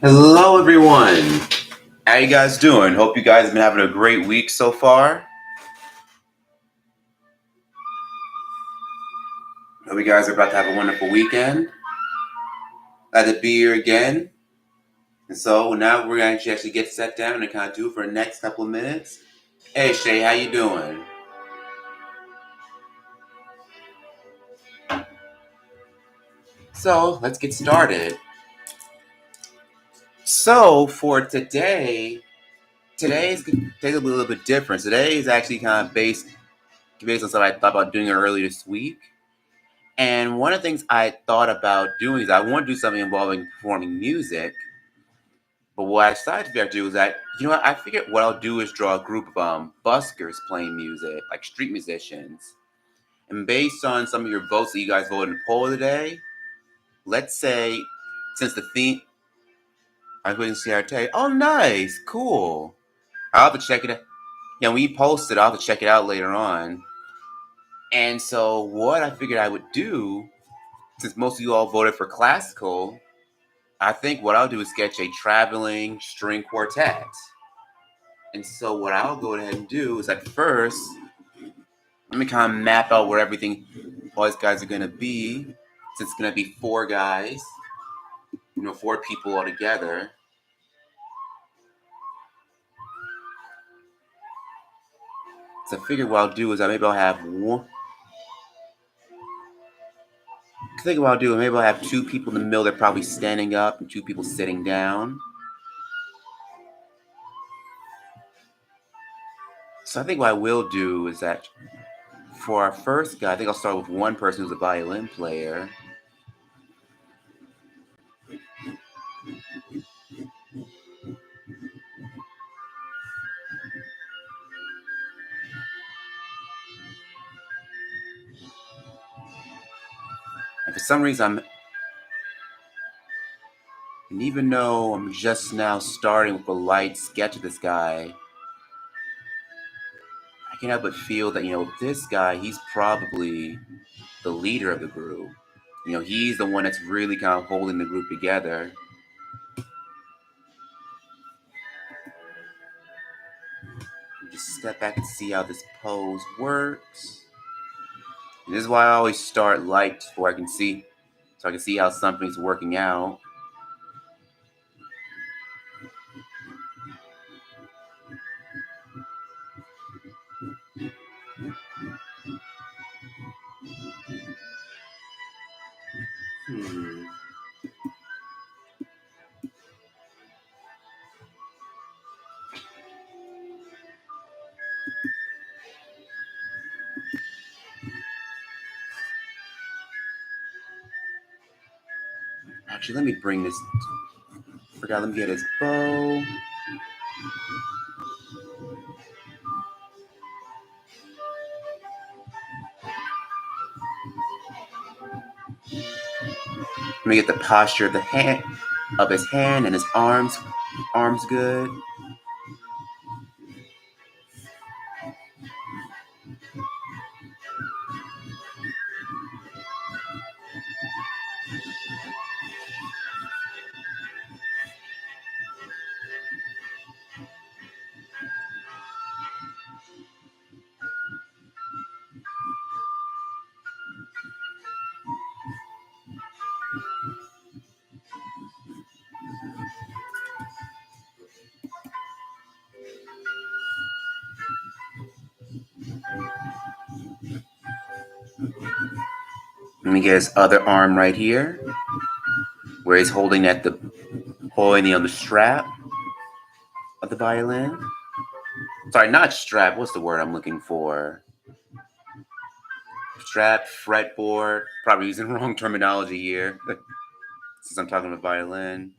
Hello, everyone. How you guys doing? Hope you guys have been having a great week so far. Hope you guys are about to have a wonderful weekend. Glad to be here again. And so now we're going to actually get set down and kind of do it for the next couple of minutes. Hey, Shay, how you doing? So let's get started. So for today's going to take a little bit different. Today is actually kind of based on something I thought about doing earlier this week. And one of the things I thought about doing is I want to do something involving performing music. But what I decided to do is I figured what I'll do is draw a group of buskers playing music, like street musicians. And based on some of your votes that you guys voted in the poll today, let's say, since the theme, I couldn't see our tag. Oh, nice, cool. I'll have to check it out. Yeah, when you post it, I'll have to check it out later on. And so what I figured I would do, since most of you all voted for classical, I think what I'll do is sketch a traveling string quartet. And so what I'll go ahead and do is at first, let me kind of map out where all these guys are going to be. Since it's going to be four guys, four people all together. So I figure what I'll do is maybe I'll have one. I think what I'll do is maybe I'll have two people in the middle. They're probably standing up and two people sitting down. So I think what I will do is that for our first guy, I think I'll start with one person who's a violin player. And for some reason, and even though I'm just now starting with a light sketch of this guy, I can't help but feel that, this guy, he's probably the leader of the group. He's the one that's really kind of holding the group together. Just step back and see how this pose works. And this is why I always start light so I can see how something's working out. Actually, let me bring this. Let me get his bow. Let me get the posture of his hand and his arms good. Let me get his other arm right here, where he's holding the strap of the violin. Sorry, not strap. What's the word I'm looking for? Strap, fretboard. Probably using the wrong terminology here, since I'm talking about violin.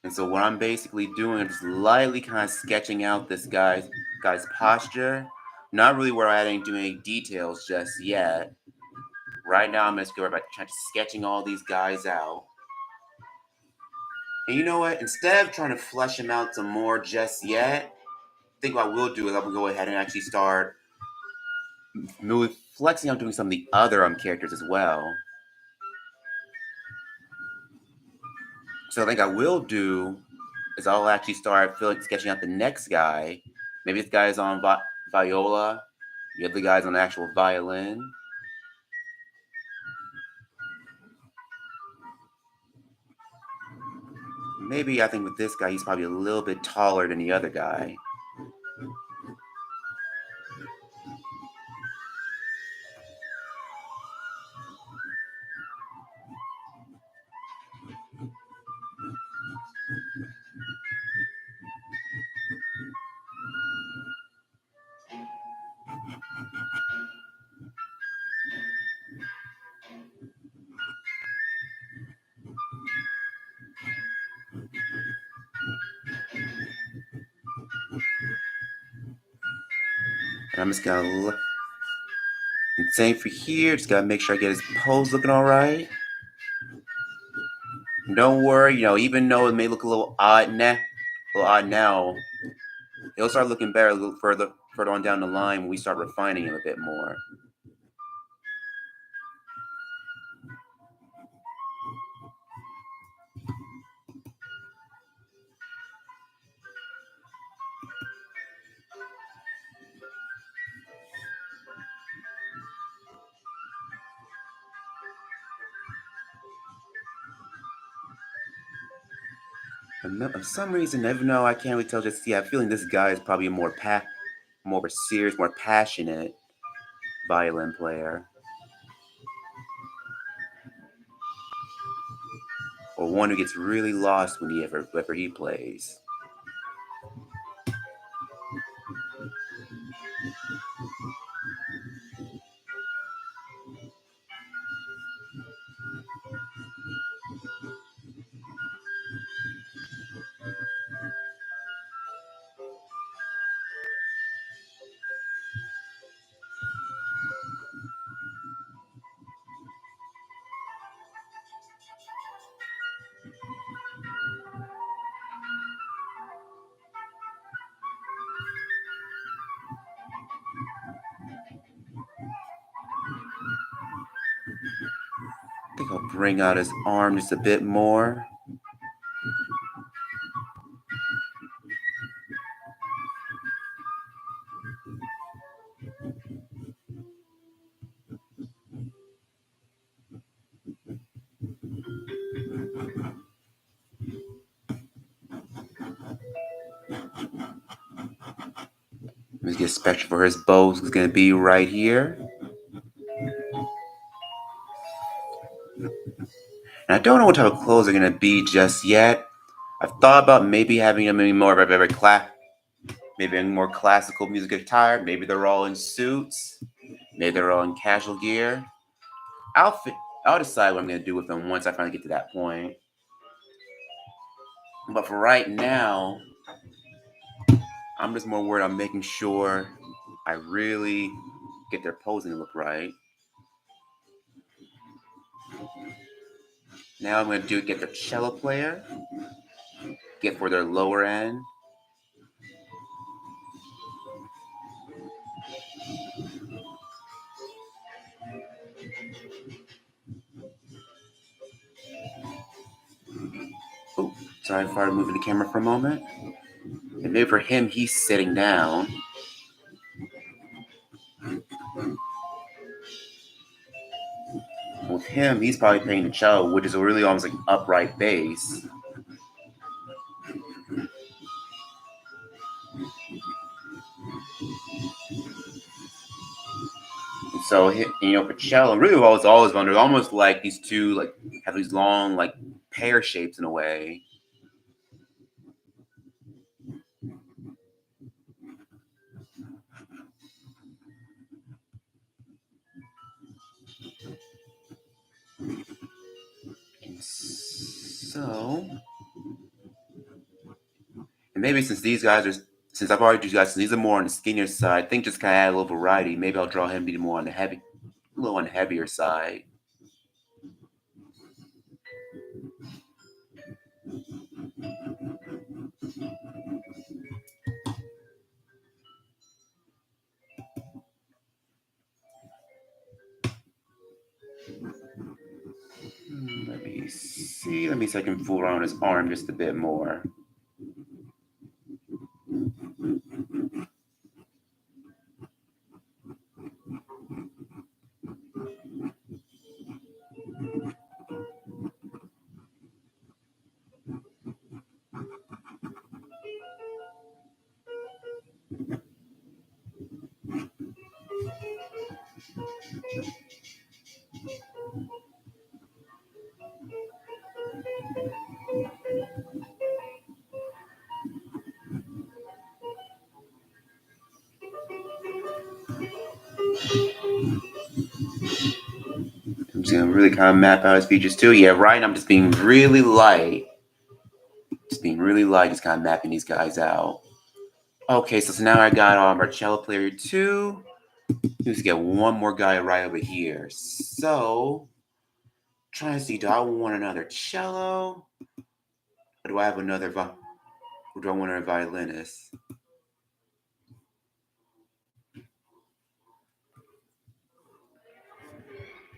And so what I'm basically doing is lightly kind of sketching out this guy's posture. Not really where I'm doing any details just yet. Right now, I'm just going about sketching all these guys out. And you know what? Instead of trying to flesh them out some more just yet, I think what I will do is I will go ahead and actually start flexing on doing some of the other characters as well. So I think I will do is I'll actually start sketching out the next guy. Maybe this guy is on viola. The other guy's on actual violin. Maybe I think with this guy, he's probably a little bit taller than the other guy. And I'm just gonna look. And same for here. Just gotta make sure I get his pose looking all right. And don't worry, even though it may look a little odd now, it'll start looking better a little further on down the line when we start refining him a bit more. And for some reason, even though I can't really tell, just yeah, I'm feeling this guy is probably more of a serious, more passionate violin player, or one who gets really lost whenever he plays. I think I'll bring out his arm just a bit more. Let's get special for his bow. It's going to be right here. And I don't know what type of clothes are going to be just yet. I've thought about maybe having them in more of a maybe in more classical music attire. Maybe they're all in suits. Maybe they're all in casual gear. Outfit. I'll decide what I'm going to do with them once I finally get to that point. But for right now, I'm just more worried on making sure I really get their posing to look right. Now I'm going to get the cello player, get for their lower end. Oh, sorry if I moving the camera for a moment. And maybe for him, he's sitting down. With him, he's probably playing the cello, which is really almost like an upright bass. And so, for cello, really, I was always wondered, almost like these two, like have these long, like pear shapes in a way. And so, and maybe since I've already these guys, since these are more on the skinnier side, I think just kind of add a little variety. Maybe I'll draw him to be more on a little on the heavier side. me see. Let me see if I can fool around his arm just a bit more. I'm just gonna really kind of map out his features too. Yeah, right. I'm just being really light. Just being really light, just kind of mapping these guys out. Okay, so now I got our cello player 2. Let's get one more guy right over here. So, trying to see, do I want another cello? Or do I have another or do I want another violinist?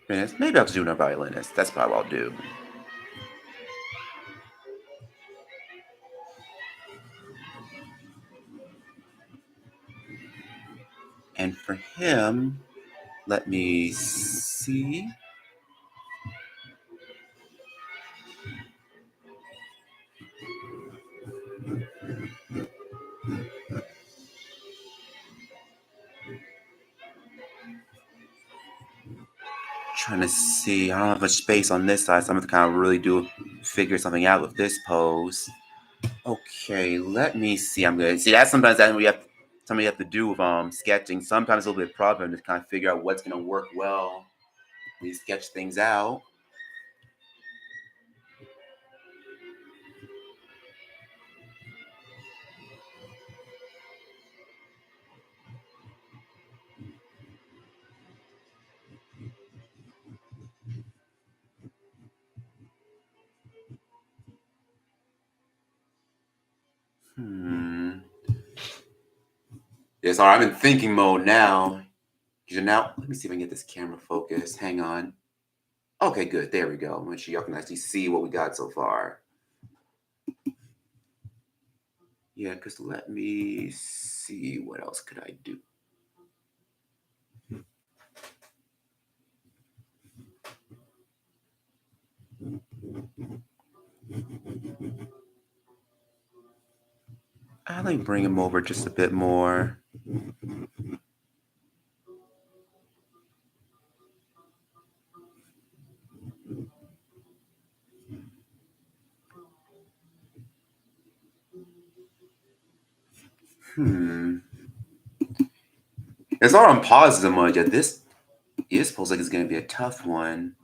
Maybe I'll just do another violinist. That's probably what I'll do. And for him, let me see. Trying to see. I don't have much space on this side, so I'm going to kind of really figure something out with this pose. Okay, let me see. I'm good. See, that's sometimes that something you have to do with sketching. Sometimes it's a little bit of a problem to kind of figure out what's going to work well. We sketch things out. Hmm. Yeah, sorry, I'm in thinking mode now. Now, let me see if I can get this camera focused. Hang on. Okay, good. There we go. Make sure y'all can actually see what we got so far. Yeah, because let me see what else could I do. I like bring him over just a bit more. It's not on pause so much. Yet this feels like it's going to be a tough one.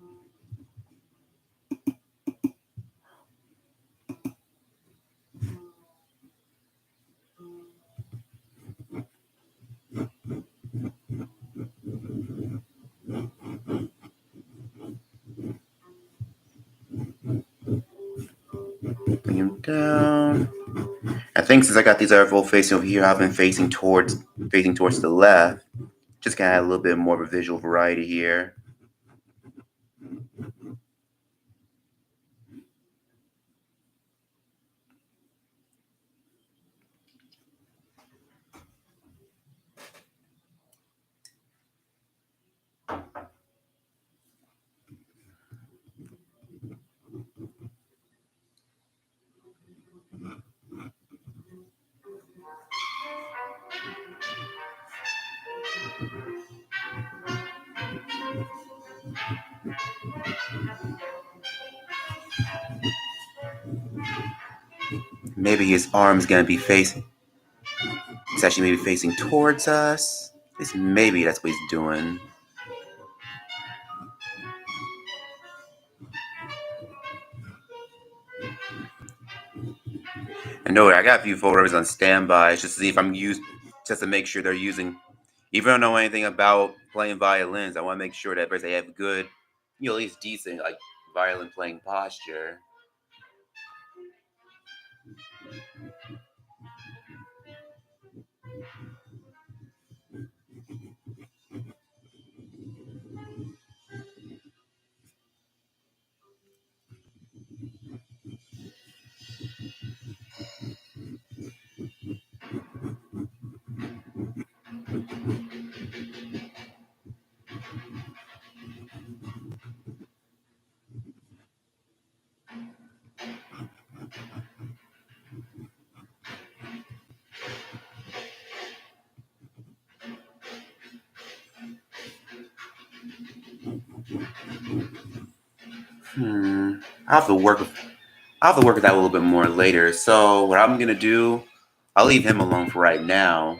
Bring him down. I think since I got these both facing over here, I've been facing towards the left. Just kind of add a little bit more of a visual variety here. Maybe his arm's gonna be facing. It's actually maybe facing towards us. At least maybe that's what he's doing. And no, I got a few photos on standby just to see if just to make sure they're using. Even though I don't know anything about playing violins, I want to make sure that first they have good, at least decent like violin playing posture. Hmm. I'll have to work. I'll have to work with that a little bit more later. So what I'm gonna do, I'll leave him alone for right now.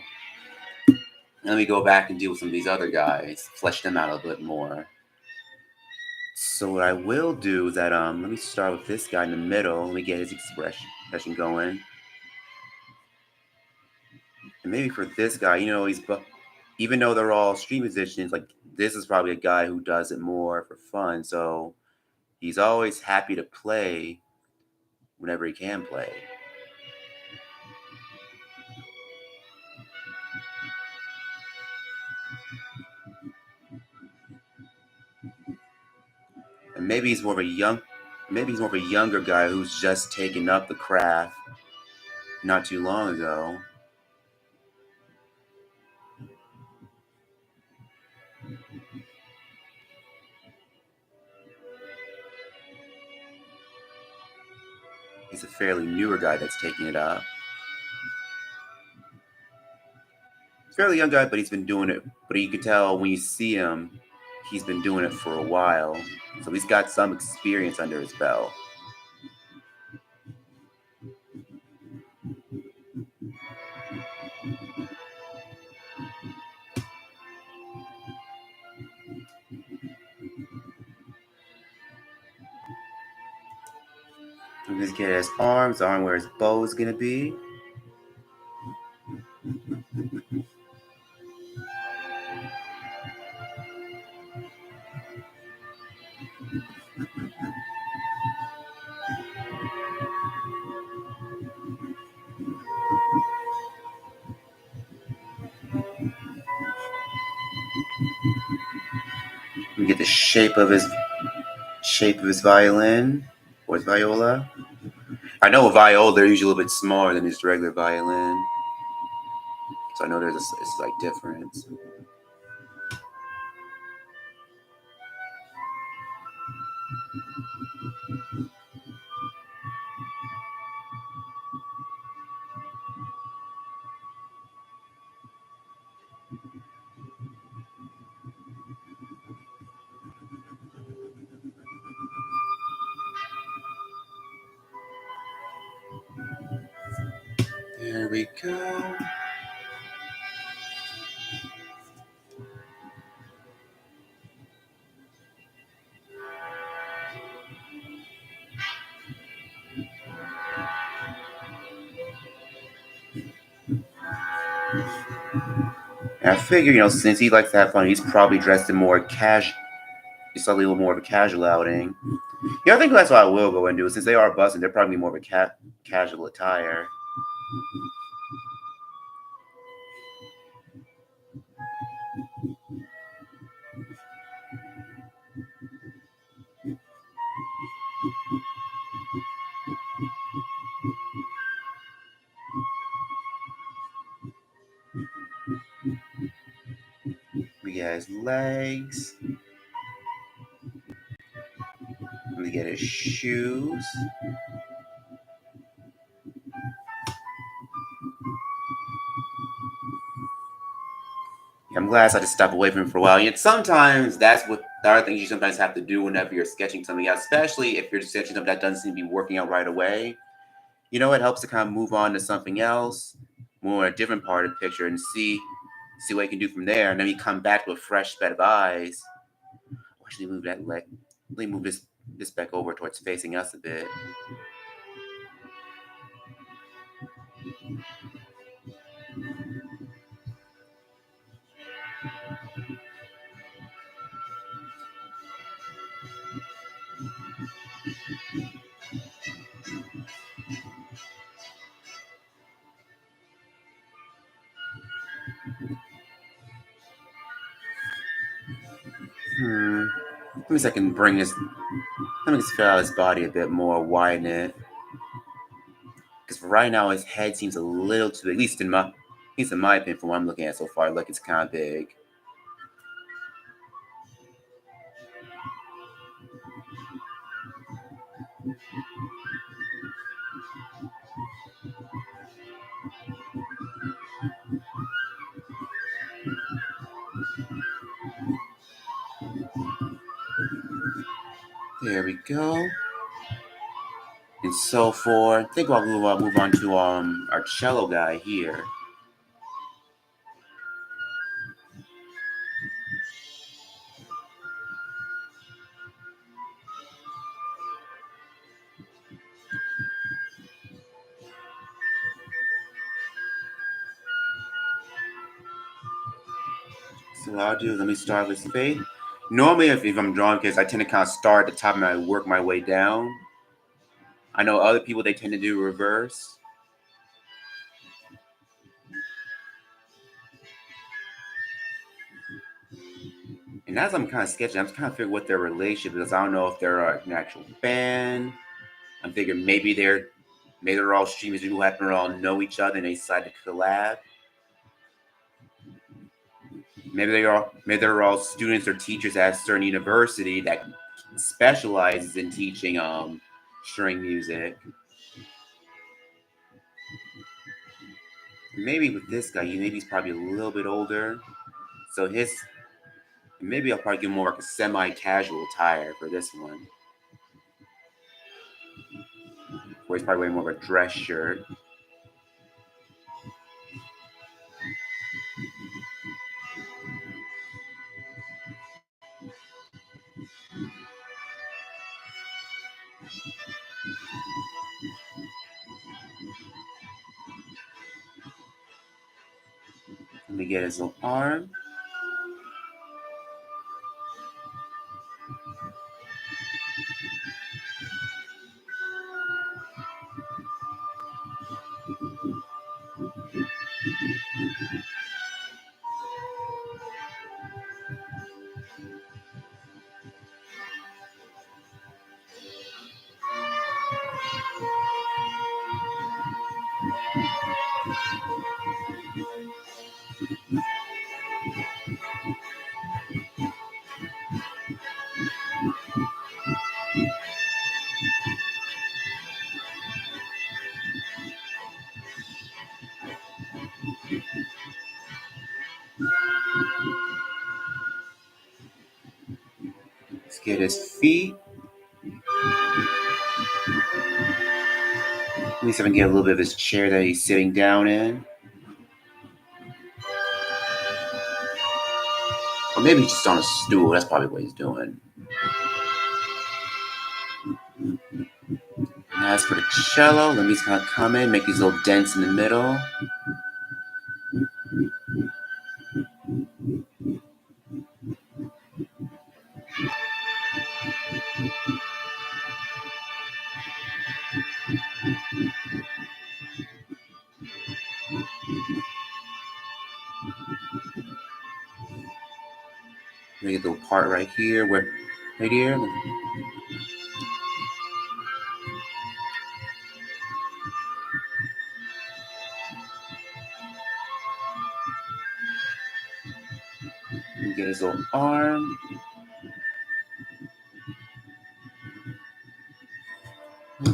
Let me go back and deal with some of these other guys, flesh them out a bit more. So what I will do is that let me start with this guy in the middle. Let me get his expression going. And maybe for this guy, even though they're all street musicians, like this is probably a guy who does it more for fun. So he's always happy to play whenever he can play. And maybe he's more of a younger guy who's just taken up the craft not too long ago. He's a fairly newer guy that's taking it up. Fairly young guy, but he's been doing it. But you can tell when you see him, he's been doing it for a while. So he's got some experience under his belt. And this kid has arms, arm where his bow is gonna be. We get the shape of his violin or his viola. I know a viola they're usually a little bit smaller than his regular violin, so I know there's a slight difference. There we go. And I figure, since he likes to have fun, he's probably dressed in more casual. It's a little more of a casual outing. I think that's what I will go and do. Since they are busing, they're probably more of a casual attire. We get his legs. We get his shoes. I'm glad I had to step away from him for a while. Sometimes that's what there are things you sometimes have to do whenever you're sketching something out, especially if you're sketching something that doesn't seem to be working out right away. It helps to kind of move on to something else, more a different part of the picture, and see what you can do from there. And then you come back with a fresh set of eyes. Actually, move that leg. Let me move this back over towards facing us a bit. Let me see if I can bring his. Let me just fill out his body a bit more, widen it. Because for right now, his head seems a little too big. At least in my opinion, from what I'm looking at so far, look, it's kind of big. There we go. And so forth. I think I'll move on to our cello guy here. So what I'll do is let me start with fade. Normally, if I'm drawing kids, I tend to kind of start at the top and I work my way down. I know other people, they tend to do reverse. And as I'm kind of sketching, I'm just kind of figuring what their relationship is. I don't know if they're an actual band. I'm thinking maybe they're all streamers who happen to all know each other and they decide to collab. Maybe they're all students or teachers at a certain university that specializes in teaching string music. Maybe with this guy, he's probably a little bit older. So maybe I'll probably give him more like a semi-casual attire for this one. Where he's probably wearing more of a dress shirt. Let me get his little arm. Let's get his feet. At least I can get a little bit of his chair that he's sitting down in. Or maybe he's just on a stool. That's probably what he's doing. And as for the cello, let me just kind of come in, make these little dents in the middle. Make a little part right here, right here. Get his little arm.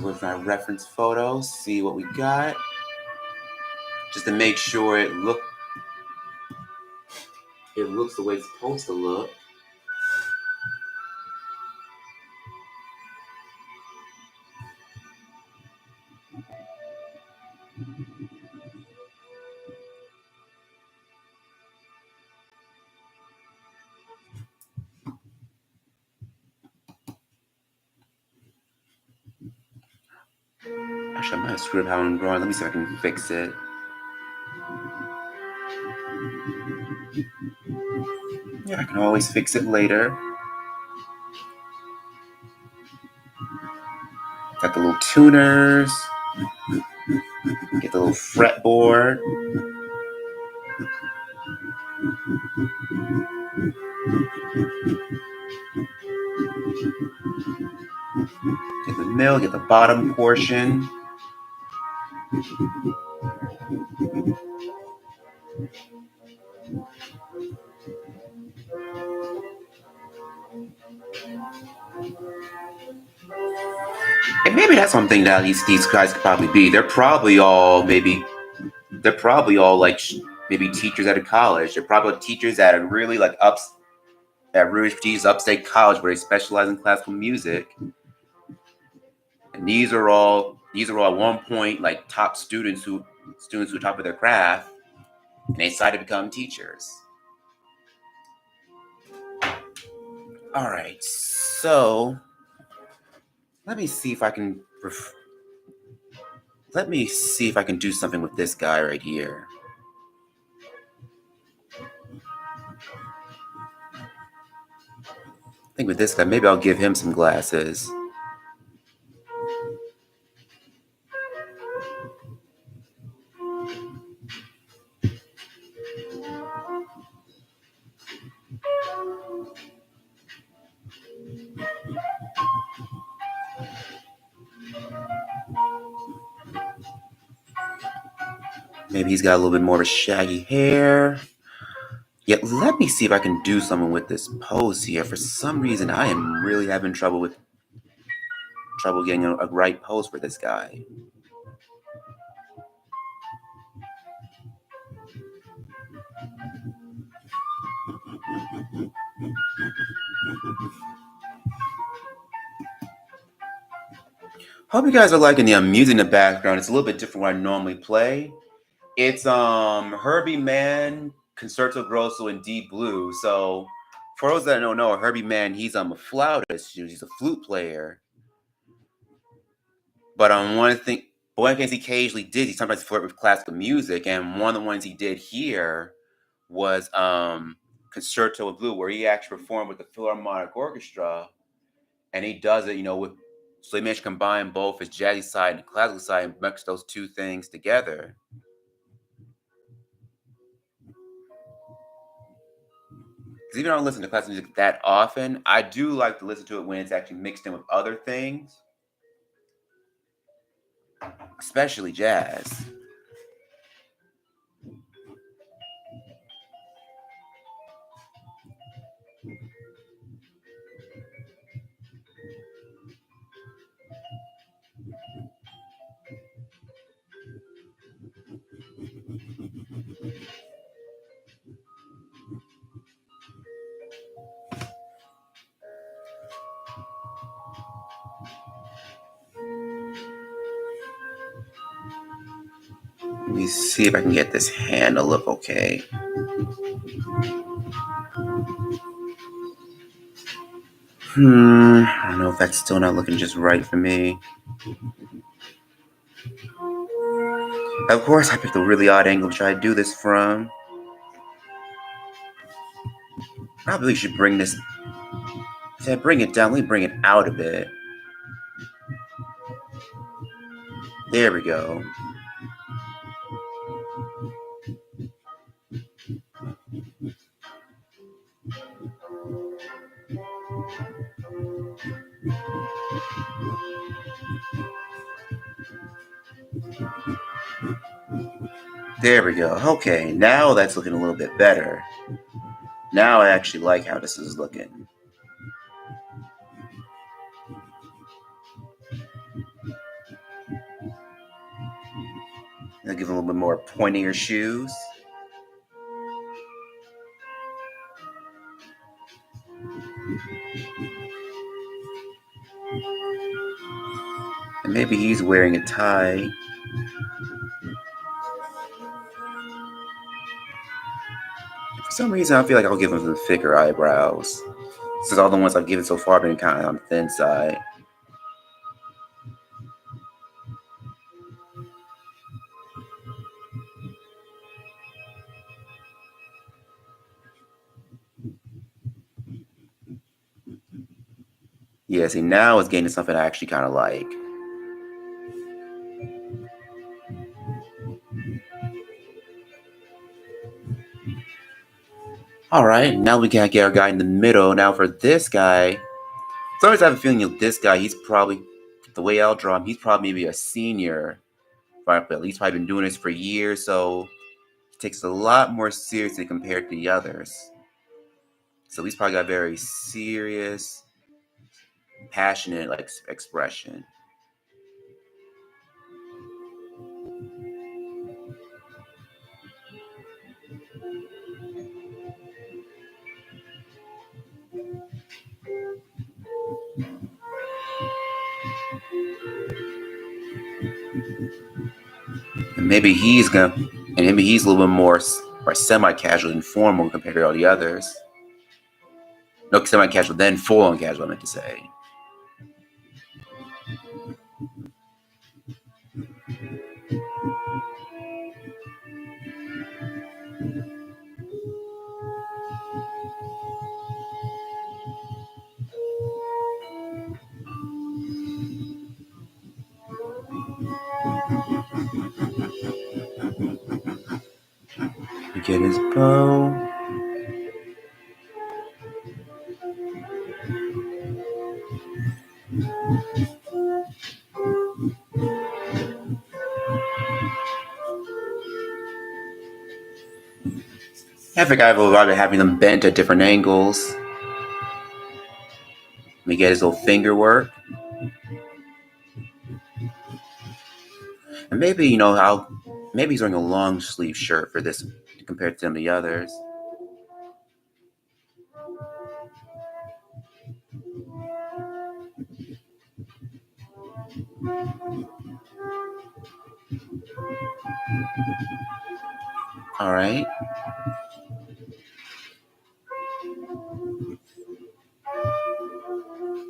With my reference photos, see what we got. Just to make sure it looks the way it's supposed to look. Actually, I might have screwed up how I'm drawing. Let me see if I can fix it. Yeah, I can always fix it later. Got the little tuners. Get the little fretboard. Get the middle, get the bottom portion. And maybe that's something that these guys could probably be. They're probably all like maybe teachers at a college. They're probably teachers that are really like at Rouge Prestigious Upstate College, where they specialize in classical music. And these are all at one point like top students who top of their craft, and they decided to become teachers. All right, so let me see if I can. Let me see if I can do something with this guy right here. I think with this guy, maybe I'll give him some glasses. Maybe he's got a little bit more of a shaggy hair. Yet let me see if I can do something with this pose here. For some reason, I am really having trouble getting a right pose for this guy. Hope you guys are liking the music in the background. It's a little bit different from what I normally play. It's Herbie Mann Concerto Grosso in D Blue. So for those that don't know, Herbie Mann, he's a flautist. He's a flute player. But one of the things he occasionally did, he sometimes flirt with classical music, and one of the ones he did here was Concerto in Blue, where he actually performed with the Philharmonic Orchestra, and he does it, so he managed to combine both his jazzy side and classical side and mix those two things together. Because even though I don't listen to classical music that often, I do like to listen to it when it's actually mixed in with other things, especially jazz. Let me see if I can get this hand to look okay. I don't know if that's still not looking just right for me. Of course, I picked a really odd angle to try to do this from. Probably should bring this. Bring it down. Let me bring it out a bit. There we go. There we go. Okay, now that's looking a little bit better. Now I actually like how this is looking. I'll give him a little bit more pointier shoes. And maybe he's wearing a tie. For some reason, I feel like I'll give him some thicker eyebrows. Since all the ones I've given so far have been kind of on the thin side. Yeah, see, now it's getting to something I actually kind of like. All right, now we gotta get our guy in the middle. Now for this guy, sometimes I have a feeling this guy, he's probably, the way I'll draw him, he's probably maybe a senior. But at least probably been doing this for years, so he takes it a lot more seriously compared to the others. So he's probably got a very serious, passionate like expression. maybe he's gonna, and maybe he's a little bit more or semi-casual and formal compared to all the others. No, semi-casual, then full-on casual, I meant to say. Get his bow. I forgot about having them bent at different angles. Let me get his little finger work. And maybe, how maybe he's wearing a long sleeve shirt for this compared to some of the others. All right.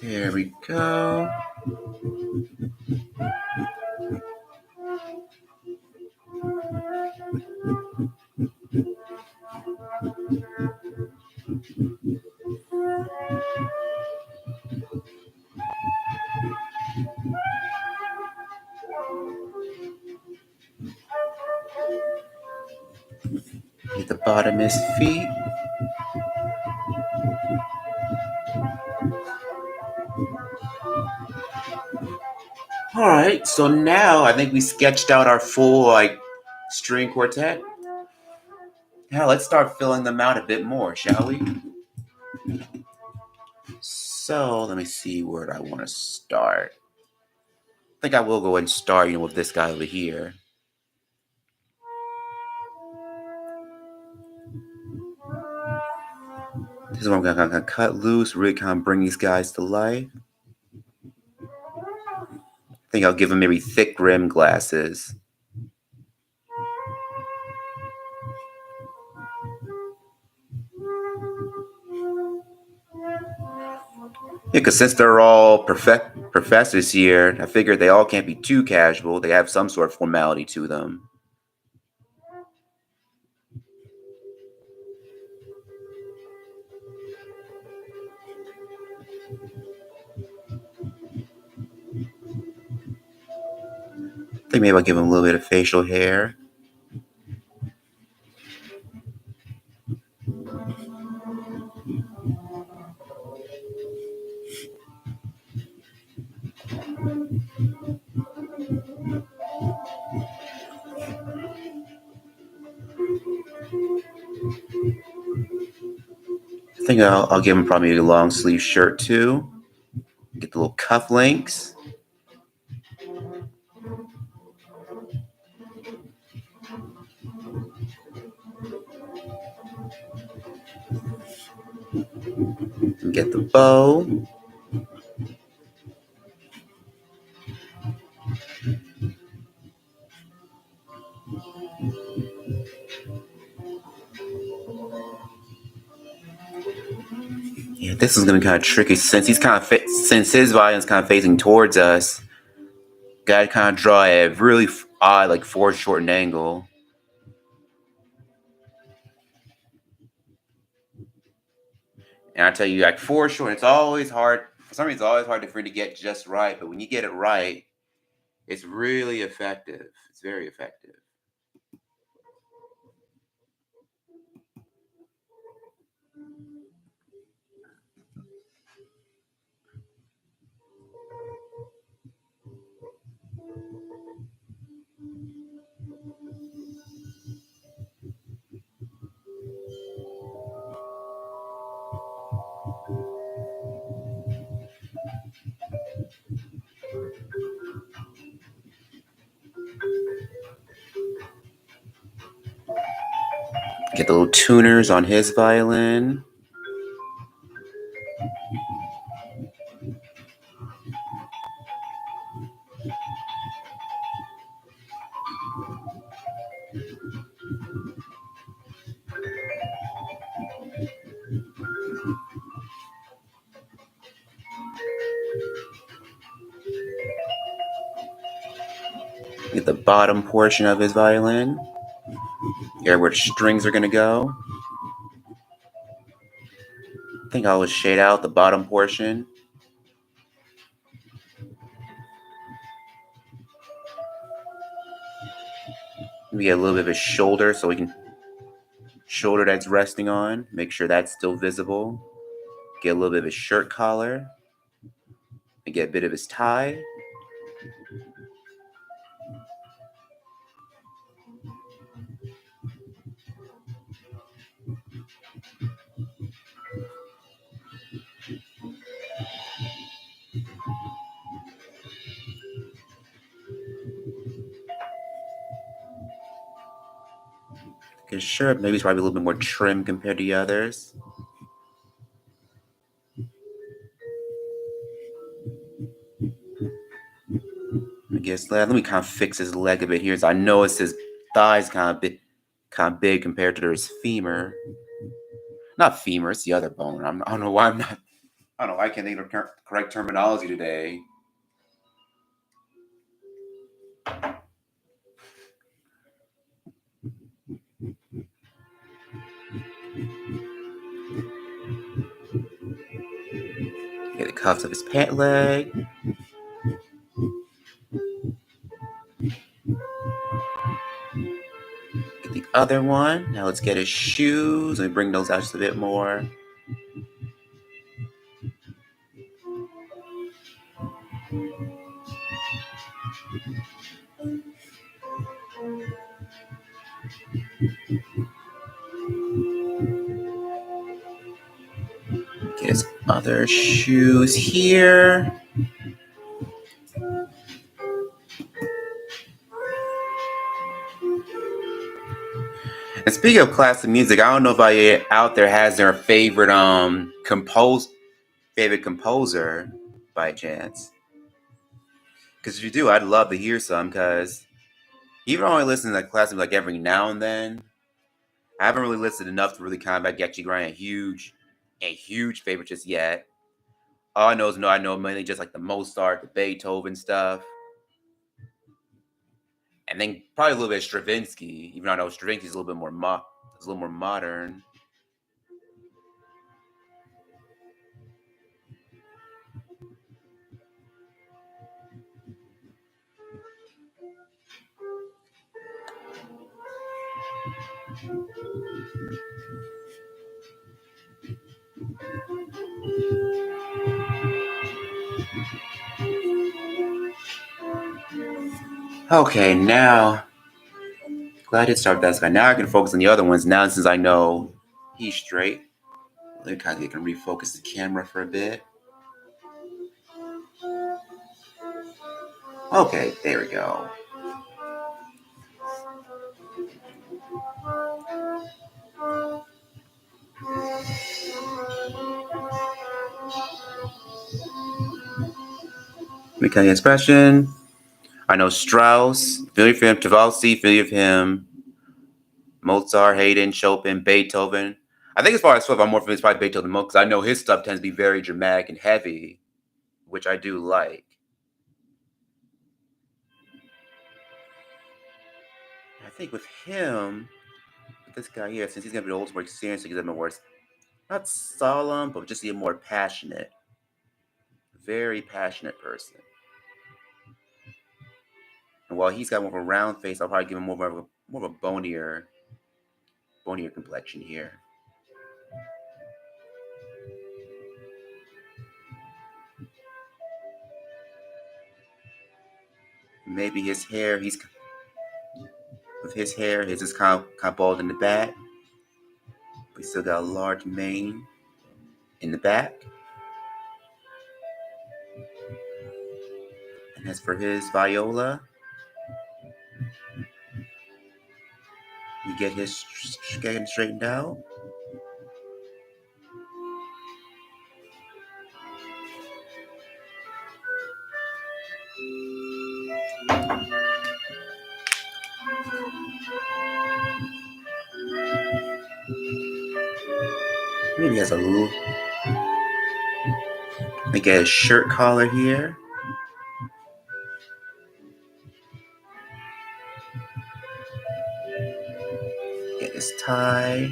There we go. Get the bottom of his feet. All right, so now I think we sketched out our full string quartet. Now let's start filling them out a bit more, shall we? So let me see where I want to start. I think I will go ahead and start, with this guy over here. This is what I'm gonna kind of cut loose, really kind of bring these guys to life. I think I'll give him maybe thick rim glasses. Yeah, because since they're all professors here, I figured they all can't be too casual. They have some sort of formality to them. I think maybe I'll give them a little bit of facial hair. I think I'll give them probably a long sleeve shirt too. Get the little cuff links. And get the bow. Yeah, this is gonna be kind of tricky since since his violin's kind of facing towards us. Gotta kind of draw a really odd, foreshortened angle. And I tell you, foreshortened, it's always hard. For some reason, it's always hard for you to get just right. But when you get it right, it's really effective. It's very effective. Get the little tuners on his violin. the bottom portion of his violin. Here where the strings are gonna go. I think I'll just shade out the bottom portion. We get a little bit of his shoulder so we can shoulder that's resting on. Make sure that's still visible. Get a little bit of his shirt collar. And get a bit of his tie. His shirt maybe it's probably a little bit more trim compared to the others. I guess let me kind of fix his leg a bit here. So I notice his thighs kind of big compared to his femur. Not femur, it's the other bone. I don't know why I'm not. I don't know why I can't think of the correct terminology today. Get the cuffs of his pant leg. Get the other one. Now let's get his shoes. Let me bring those out just a bit more. Get his other shoes here. And speaking of classic music, I don't know if anybody out there has their favorite composer by chance. Because if you do, I'd love to hear some. Because even though I only listen to classic like every now and then, I haven't really listened enough to really kind of actually grind a huge favorite just yet. All I know is I know mainly just like the Mozart, the Beethoven stuff, and then probably a little bit of Stravinsky. Even though I know Stravinsky's a little bit more modern. Okay, now glad I did start with that guy. Now I can focus on the other ones. Now since I know he's straight, let me kind of refocus the camera for a bit. Okay, there we go. Make an expression. I know Strauss, familiar with him, Tchaikovsky, familiar with him, Mozart, Haydn, Chopin, Beethoven. I think as far as stuff, I'm more familiar with probably Beethoven most because I know his stuff tends to be very dramatic and heavy, which I do like. I think with him, this guy here, since he's gonna be the oldest, more experienced, he's gonna be more not solemn, but just a more passionate, very passionate person. And while he's got more of a round face, I'll probably give him more of a bonier complexion here. Maybe his hair, his is kind of bald in the back, but he's still got a large mane in the back. And as for his viola, you get his getting straightened out. Maybe he has a little. They get his shirt collar here. tie.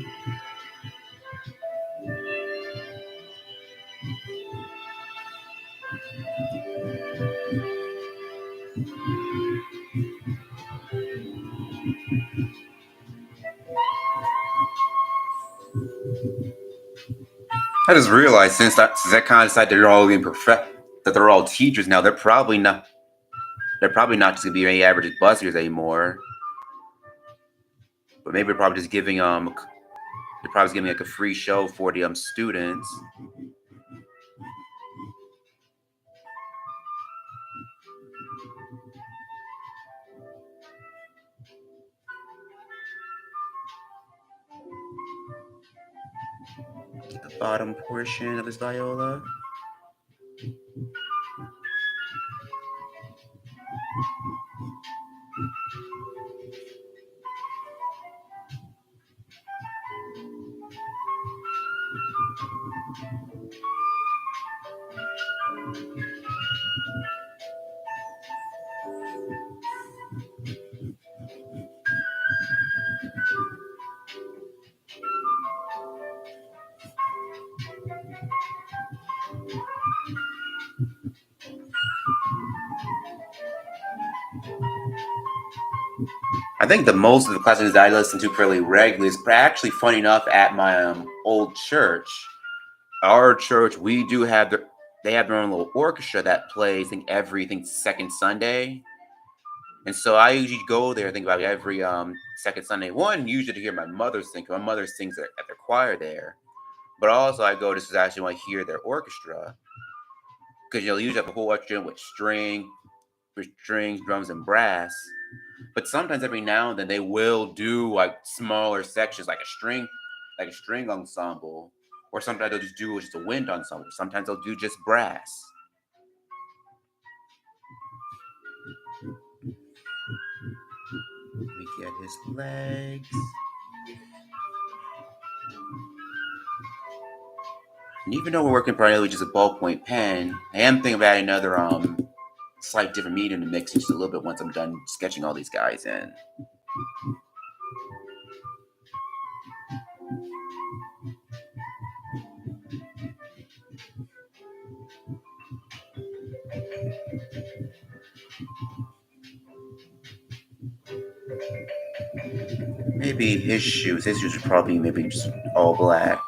I just realized since that kind of decided they're all being that they're all teachers now, they're probably not just gonna be any average buskers anymore. But maybe they're probably just giving they're probably just giving like a free show for the students. The bottom portion of his viola. I think the most of the classes that I listen to fairly regularly is actually funny enough at my old church. Our church, they have their own little orchestra that plays, I think, second Sunday. And so I usually go there, I think about every second Sunday. One, usually to hear my mother sing, 'cause my mother sings at their choir there. But also I go just to actually want to hear their orchestra. Because they usually have a whole orchestra with strings, drums, and brass. But sometimes every now and then they will do like smaller sections, like a string ensemble, or sometimes they'll just do just a wind ensemble. Sometimes they'll do just brass. Let me get his legs. And even though we're working primarily with just a ballpoint pen, I am thinking about another slight different medium to mix just a little bit once I'm done sketching all these guys in. Maybe his shoes. His shoes would probably maybe just all black.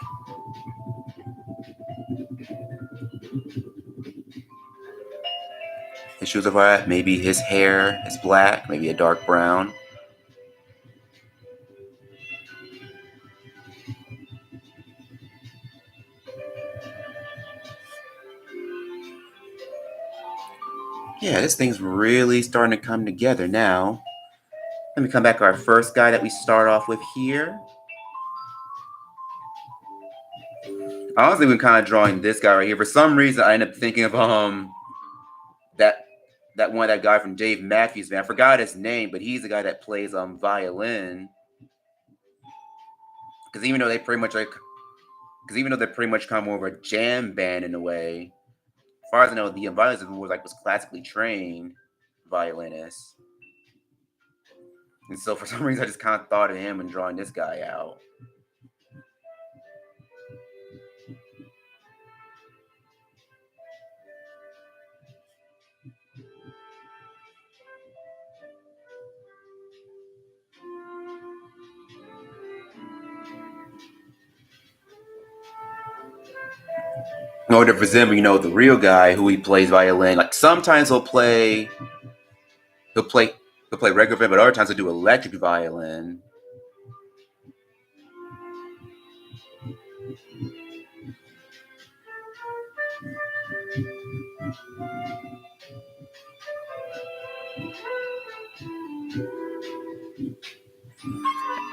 His shoes are black. Maybe his hair is black. Maybe a dark brown. Yeah, this thing's really starting to come together now. Let me come back to our first guy that we start off with here. I was even kind of drawing this guy right here. For some reason, I ended up thinking of that that guy from Dave Matthews Band. I forgot his name, but he's the guy that plays violin. Because even though they pretty much kind of more of a jam band in a way, as far as I know, the violinist was classically trained violinist. And so for some reason, I just kind of thought of him when drawing this guy out. In order to resemble, the real guy who he plays violin, like sometimes he'll play regular violin, but other times he'll do electric violin.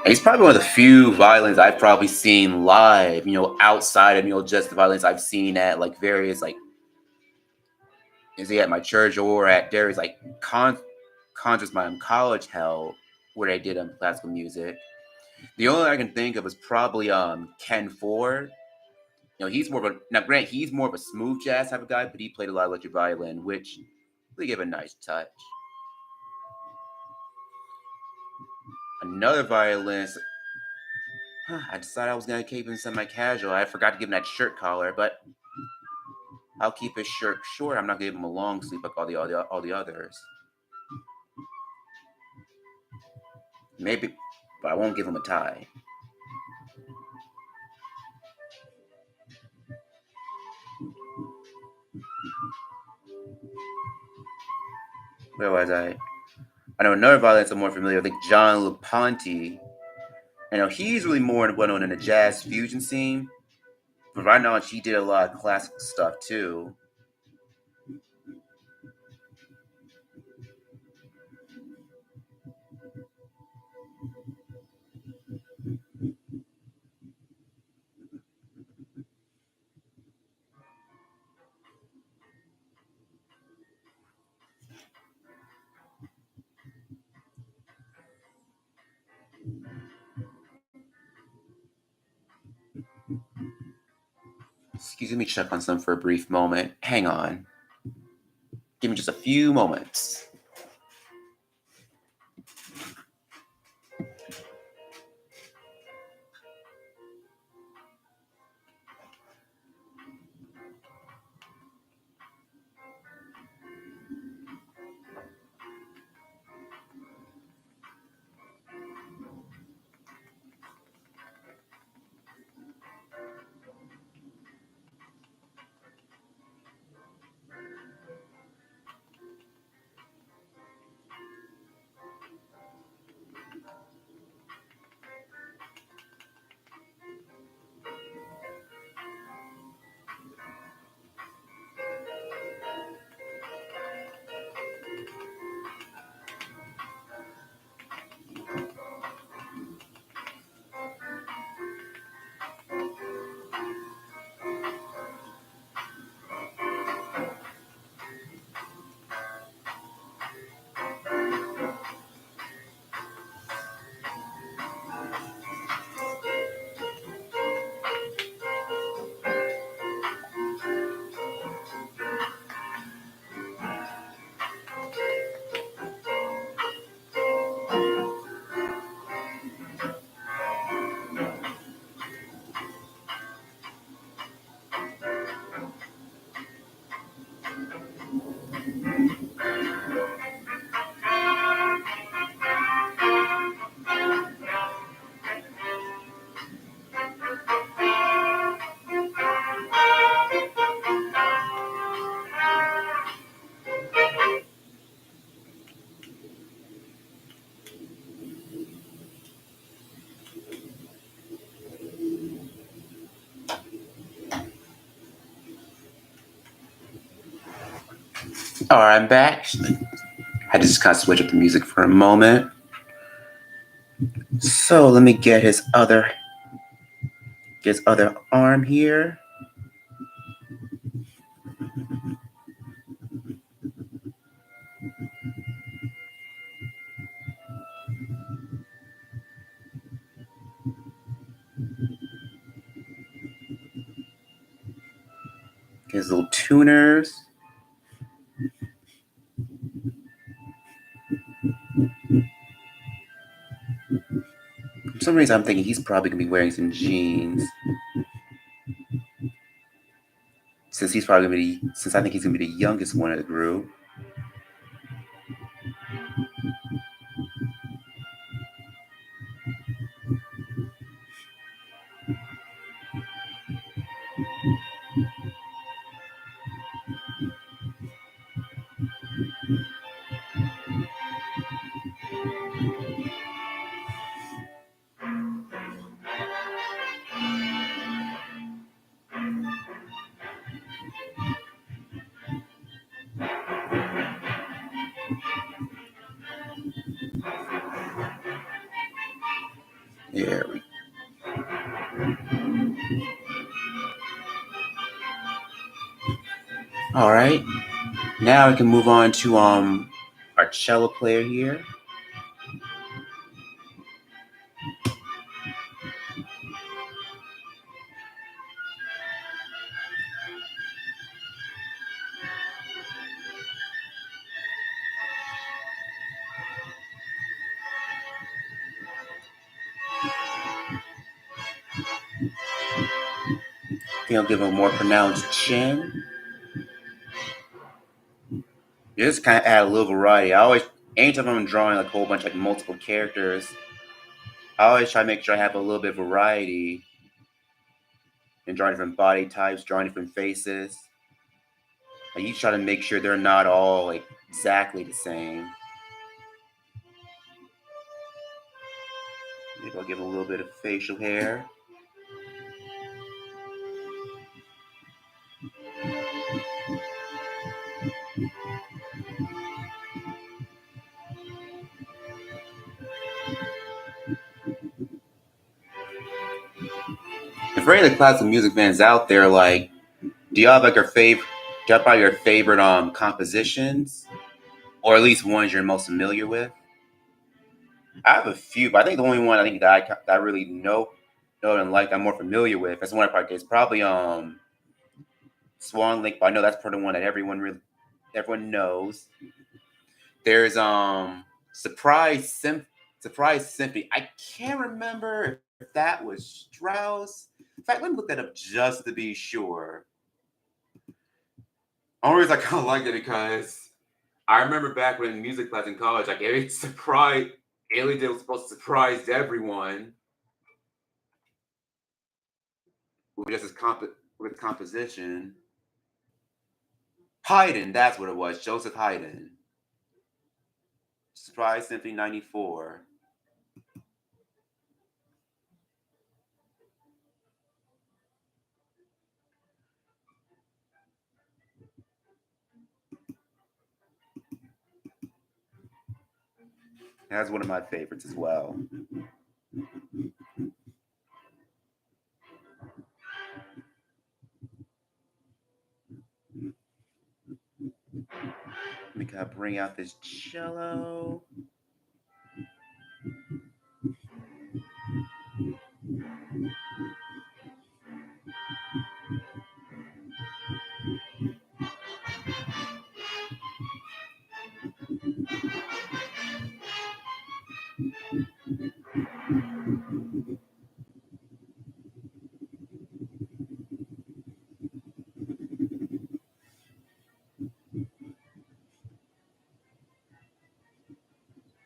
And he's probably one of the few violins I've probably seen live, outside of, just the violins I've seen at like various is he at my church or at various concerts my college held where they did classical music. The only one I can think of is probably Ken Ford. He's more of a now grant he's more of a smooth jazz type of guy, but he played a lot of electric violin, which really gave a nice touch. Another violinist I decided I was gonna keep him semi-casual. I forgot to give him that shirt collar, but I'll keep his shirt short. I'm not gonna give him a long sleeve like all the others. Maybe, but I won't give him a tie. Where was I? I know another violins I'm more familiar with, like John LaPonte. I know he's really more well known in the jazz fusion scene, but right now he did a lot of classical stuff too. Excuse me, check on some for a brief moment. Hang on. Give me just a few moments. All right, I'm back. Had to just kind of switch up the music for a moment. So let me get his other arm here. Get his little tuners. For some reason, I'm thinking he's probably gonna be wearing some jeans, since I think he's gonna be the youngest one of the group. Yeah. All right. Now we can move on to our cello player here. I think I'll give a more pronounced chin. Just kind of add a little variety. Anytime I'm drawing like a whole bunch like multiple characters, I always try to make sure I have a little bit of variety and drawing different body types, drawing different faces. I each try to make sure they're not all like exactly the same. Maybe I'll give them a little bit of facial hair. And for any of the classical music fans out there, like, do you have like your favorite? Do you have probably your favorite compositions, or at least ones you're most familiar with? I have a few, but I think the only one I think that I really know and like I'm more familiar with. That's the one I probably is probably Swan Lake, but I know that's probably the one that everyone knows. There's Surprise Symphony. I can't remember if that was Strauss. In fact, let me look that up just to be sure. Only reason I kind of liked it because I remember back when in music class in college, like every surprise Ailey did was supposed to surprise everyone with just his with composition. Haydn, that's what it was. Joseph Haydn. Surprise Symphony 94. That's one of my favorites as well. Let me kind of bring out this cello.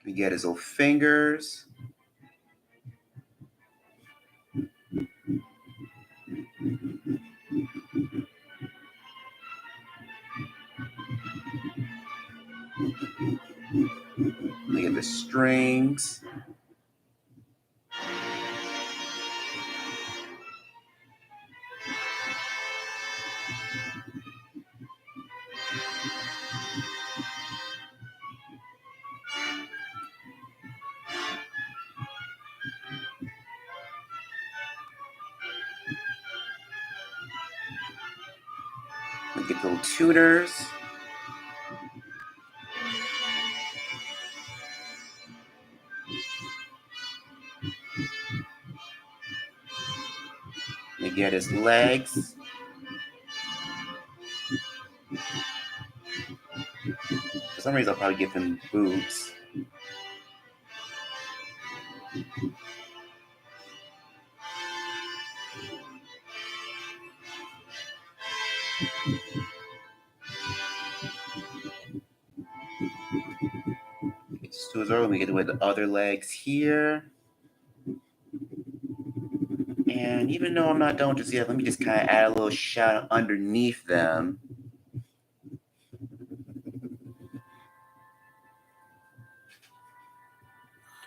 We get his little fingers. We get the strings. We get the little tuners. We get his legs. For some reason, I'll probably give him boots. Let me get with the other legs here. And even though I'm not done just yet, let me just kind of add a little shadow underneath them.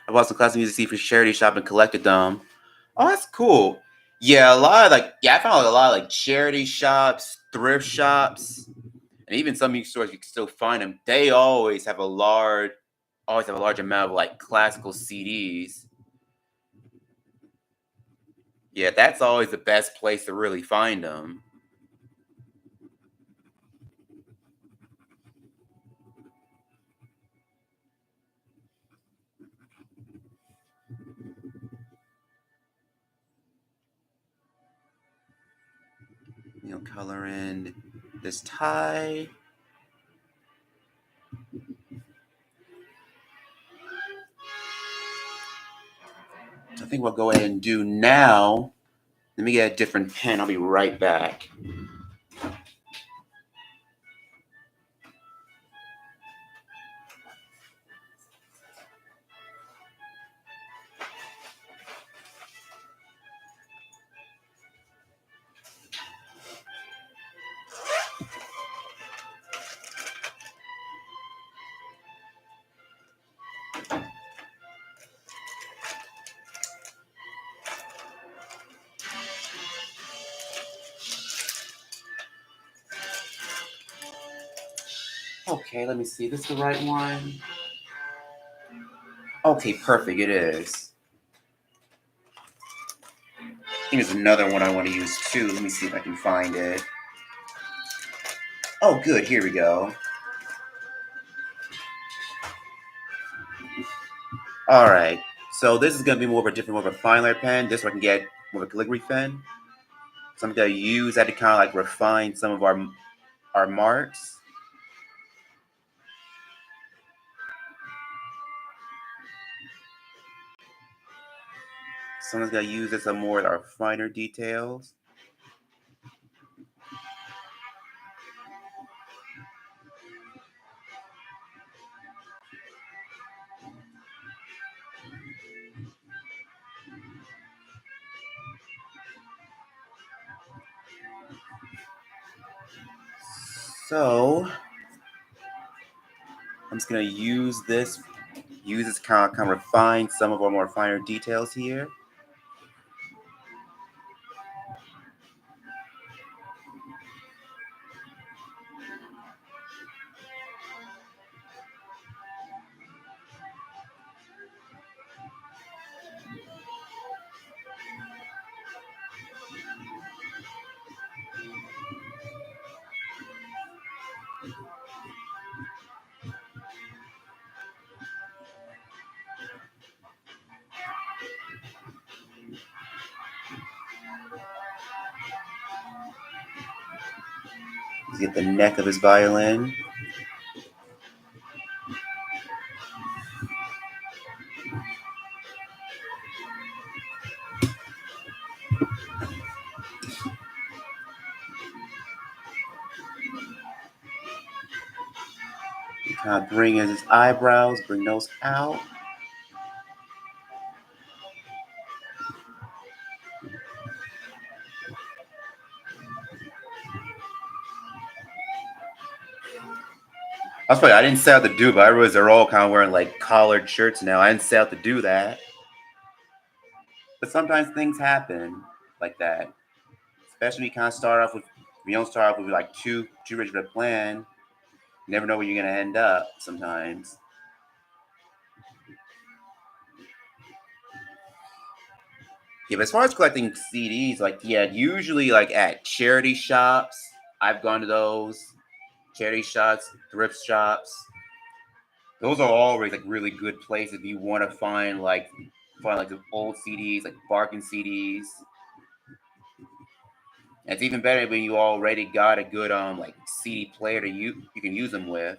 I bought some classic music for charity shop and collected them. Oh, that's cool. Yeah, I found a lot of like charity shops, thrift shops, and even some music stores you can still find them. They always have a large amount of like classical CDs. Yeah, that's always the best place to really find them. Color in this tie. So I think we'll go ahead and do now Let me get a different pen. I'll be right back. Okay, let me see. This the right one? Okay, perfect. It is. I think there's another one I want to use too. Let me see if I can find it. Oh, good. Here we go. All right. So this is going to be more of a different, more of a fine line pen. This one I can get more of a calligraphy pen. So I'm going to use that to kind of like refine some of our marks. Someone's going to use this on more of our finer details. So I'm just going to use this kind of refine some of our more finer details here. Let's get the neck of his violin. Kind of bring in his eyebrows, bring those out. I was probably, I didn't set out to do, but I realize they're all kind of wearing like collared shirts now. I didn't set out to do that. But sometimes things happen like that. Especially when you kind of start off with, if you don't start off with like too rich of a plan, you never know where you're gonna end up sometimes. Yeah, but as far as collecting CDs, like yeah, usually like at charity shops, I've gone to those charity shops, thrift shops. Those are always like really good places if you want to find like the old CDs, like bargain CDs. And it's even better when you already got a good like CD player to you can use them with.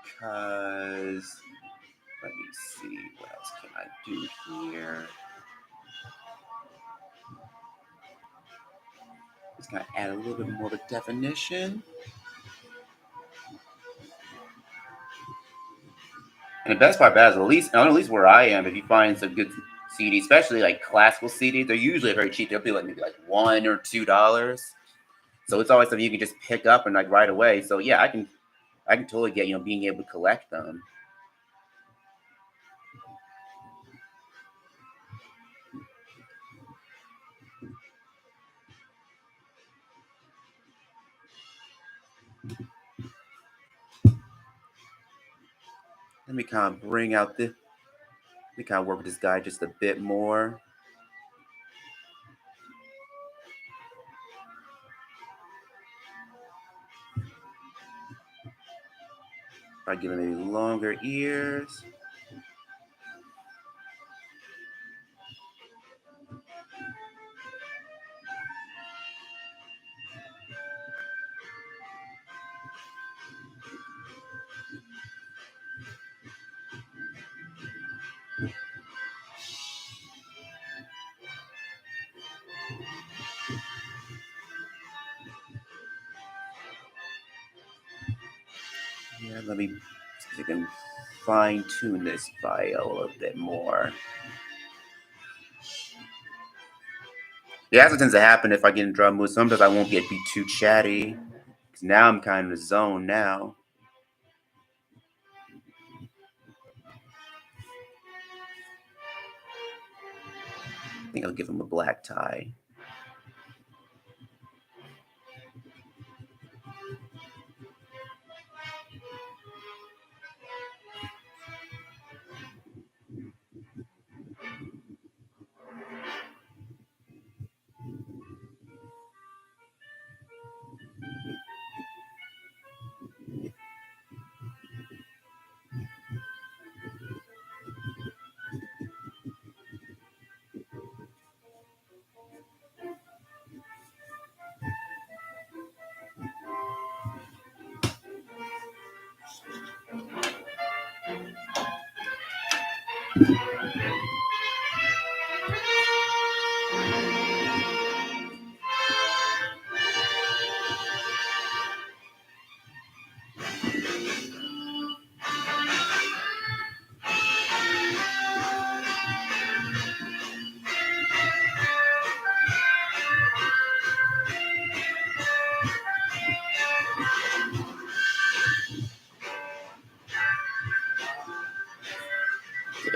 Because let me see what else can I do here. Just gonna add a little bit more of a definition. And the best part about it is at least where I am, if you find some good CD, especially like classical CDs, they're usually very cheap. They'll be like maybe like $1 or $2. So it's always something you can just pick up and like right away. So yeah, I can totally get being able to collect them. Let me kind of bring out this. Let me kind of work with this guy just a bit more. By giving maybe longer ears. Yeah, let me see if I can fine tune this file a little bit more. Yeah, that's what tends to happen if I get in drum mood. Sometimes I won't be too chatty. Cause now I'm kind of in the zone now. I think I'll give him a black tie.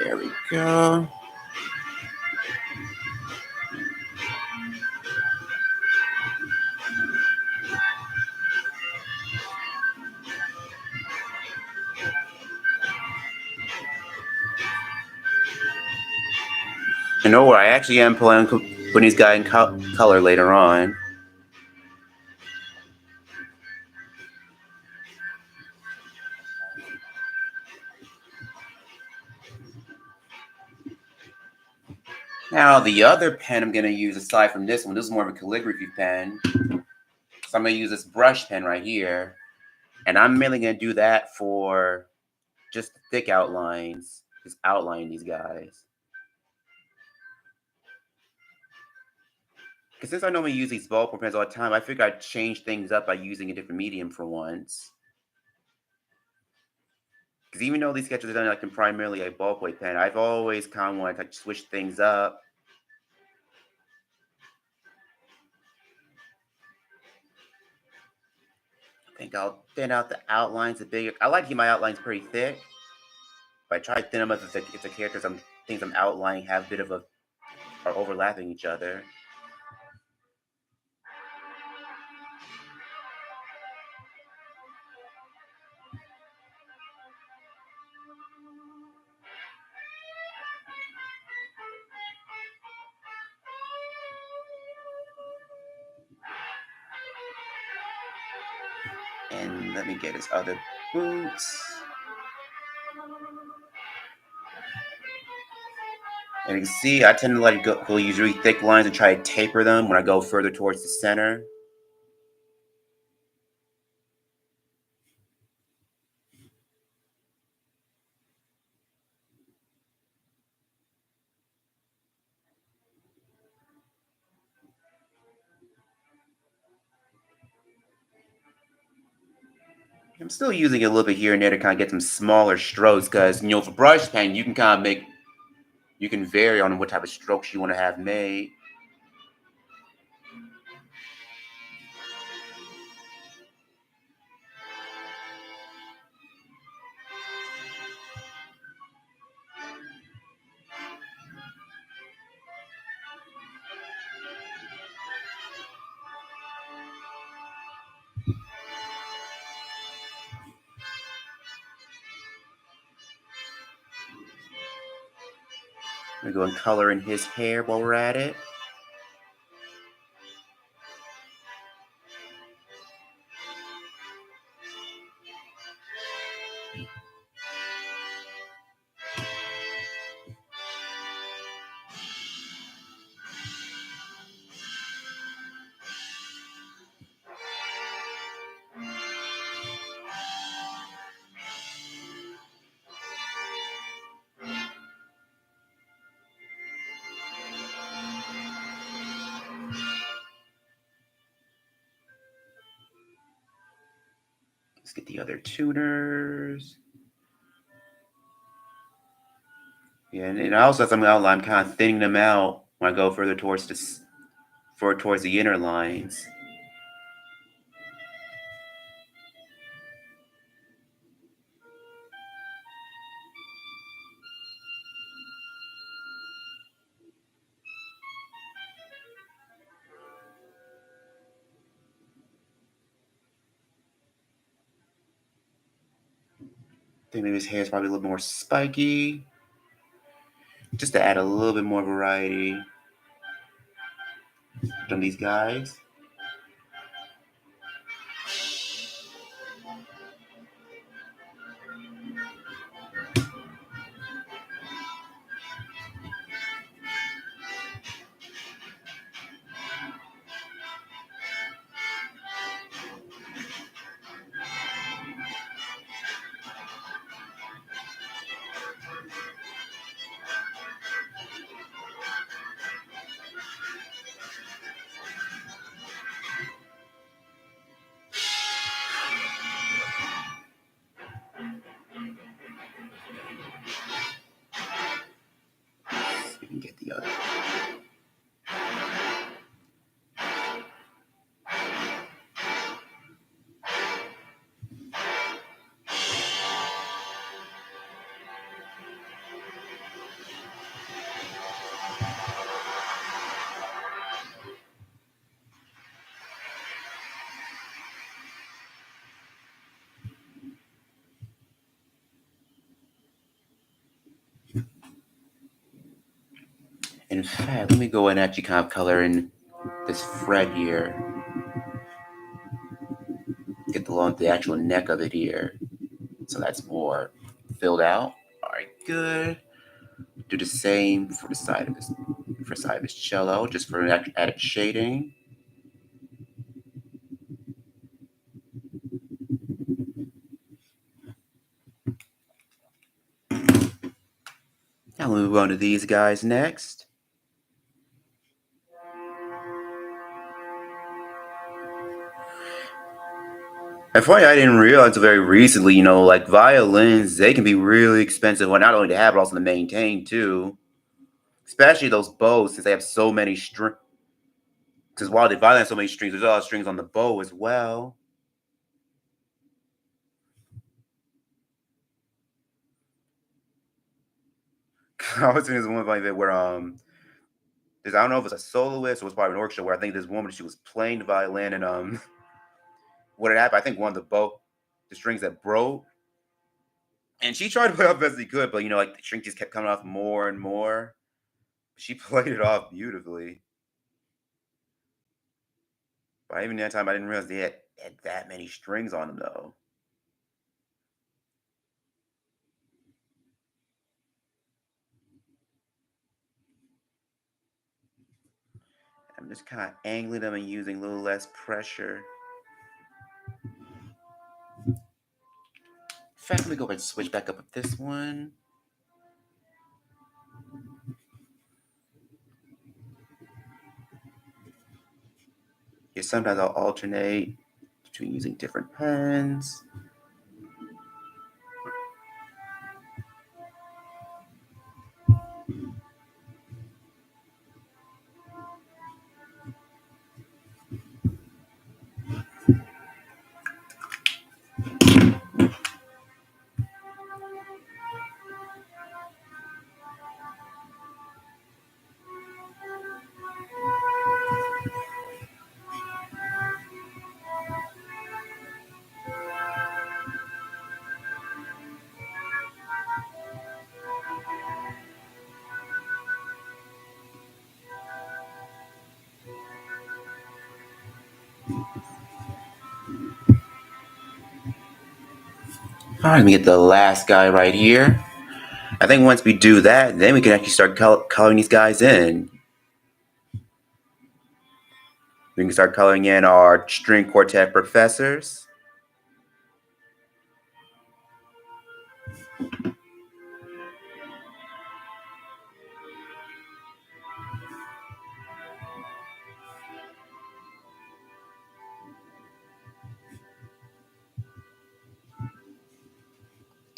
There we go. You know what? I actually am planning on putting these guys in color later on. Now, the other pen I'm going to use aside from this one, this is more of a calligraphy pen. So I'm going to use this brush pen right here. And I'm mainly going to do that for just thick outlines. Just outline these guys. Because since I normally use these ballpoint pens all the time, I figured I'd change things up by using a different medium for once. Because even though these sketches are done like in primarily a ballpoint pen, I've always kind of wanted to switch things up. I think I'll thin out the outlines a bit. I like to keep my outlines pretty thick. But I try to thin them up if the characters things I'm outlining have a bit of are overlapping each other. And let me get his other boots. And you can see I tend to let it go use really thick lines and try to taper them when I go further towards the center. I'm still using it a little bit here and there to kind of get some smaller strokes because, for brush pen, you can kind of you can vary on what type of strokes you want to have made. I'm going to go and color in his hair while we're at it. Let's get the other tuners. Yeah, and I also have some outline. I'm kind of thinning them out when I go further towards the inner lines. I think maybe his hair is probably a little more spiky, just to add a little bit more variety than these guys. So we can get the other. In fact, let me go and actually kind of color in this fret here. Get the actual neck of it here. So that's more filled out. All right, good. Do the same for the side of this cello, just for added shading. Now we'll move on to these guys next. And funny, I didn't realize until very recently, like violins, they can be really expensive. Well, not only to have, but also to maintain too. Especially those bows, since they have so many strings. Because while the violin has so many strings, there's a lot of strings on the bow as well. I was in this one like that where I don't know if it's a soloist or it's probably an orchestra where I think this woman she was playing the violin and what had happened, I think one of the strings that broke. And she tried to play off best she could, but like the string just kept coming off more and more. She played it off beautifully. But even that time I didn't realize they had that many strings on them though. I'm just kind of angling them and using a little less pressure. In fact, let me go ahead and switch back up with this one. Yeah, sometimes I'll alternate between using different pens. All right, let me get the last guy right here. I think once we do that, then we can actually start coloring these guys in. We can start coloring in our string quartet professors.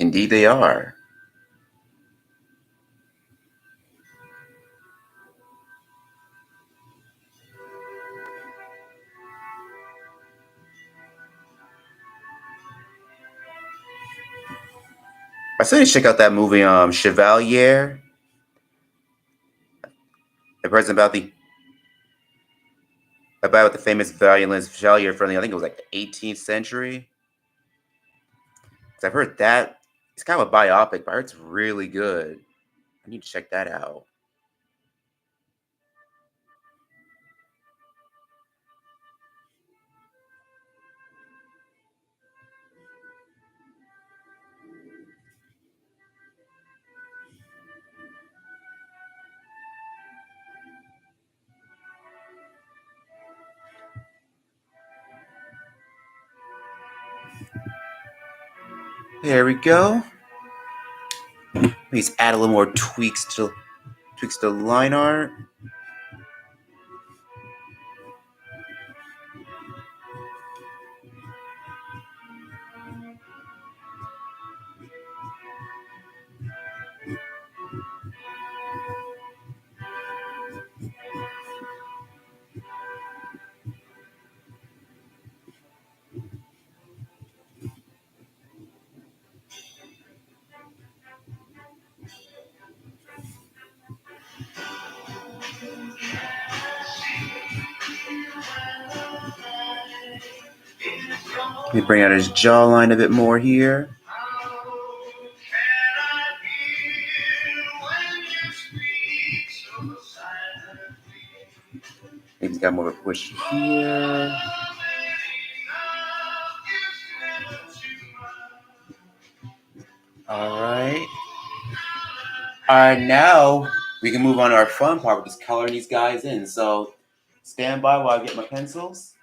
Indeed, they are. I said you check out that movie, Chevalier. The person about the famous violinist Chevalier from I think it was like the 18th century. Because I've heard that it's kind of a biopic, but I heard it's really good. I need to check that out. There we go. Please add a little more tweaks to line art. Let me bring out his jawline a bit more here. Maybe he's got more of a push here. All right. All right, now we can move on to our fun part, which is coloring these guys in. So stand by while I get my pencils.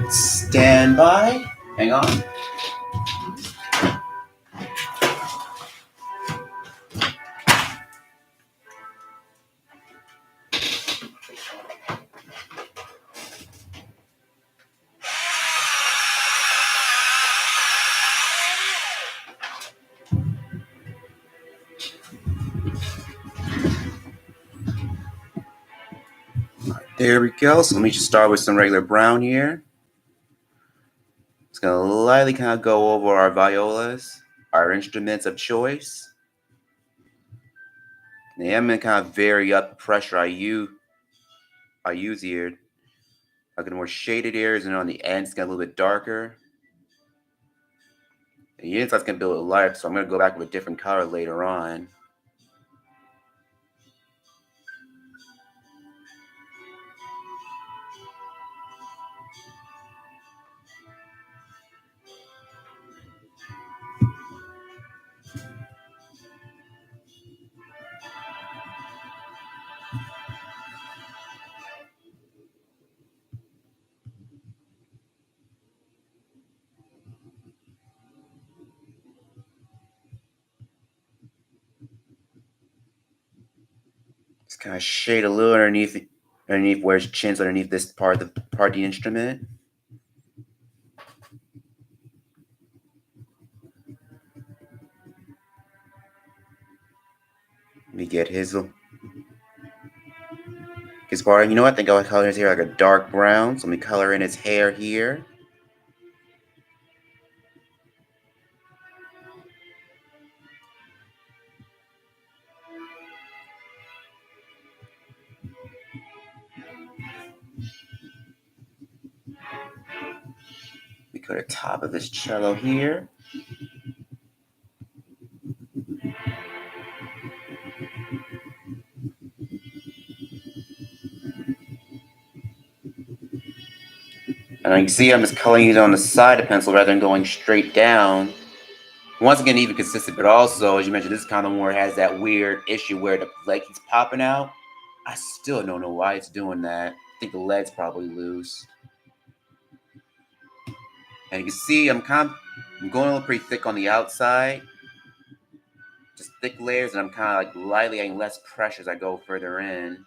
Stand by. Hang on. There we go. So let me just start with some regular brown here. It's going to lightly kind of go over our violas, our instruments of choice. And I'm going to kind of vary up the pressure I use here. I get more shaded areas, and on the ends, it's going to get a little bit darker. The inside's going to be a little lighter, so I'm going to go back with a different color later on. Just kind of shade a little underneath where his chin's underneath this part of the instrument. Let me get his part. You know what? I think I'll color his hair like a dark brown. So let me color in his hair here. Go to the top of this cello here. And you can see I'm just coloring it on the side of the pencil rather than going straight down. Once again, even consistent, but also, as you mentioned, this kind of more has that weird issue where the leg keeps popping out. I still don't know why it's doing that. I think the leg's probably loose. And you can see I'm going a little pretty thick on the outside. Just thick layers, and I'm kind of like lightly adding less pressure as I go further in.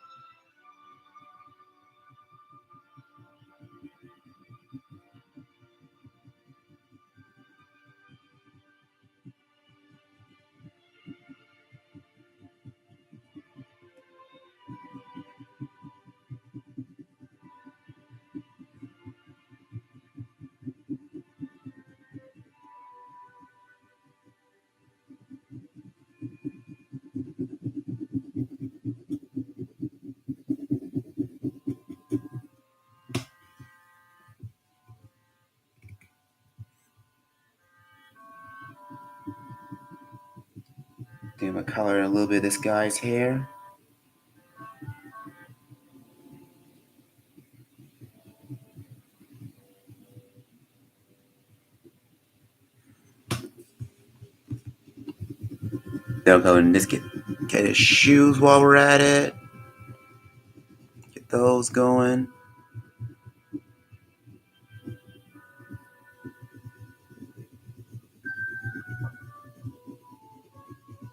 Then I'm gonna color a little bit of this guy's hair. Then I'll go and just get his shoes while we're at it. Get those going.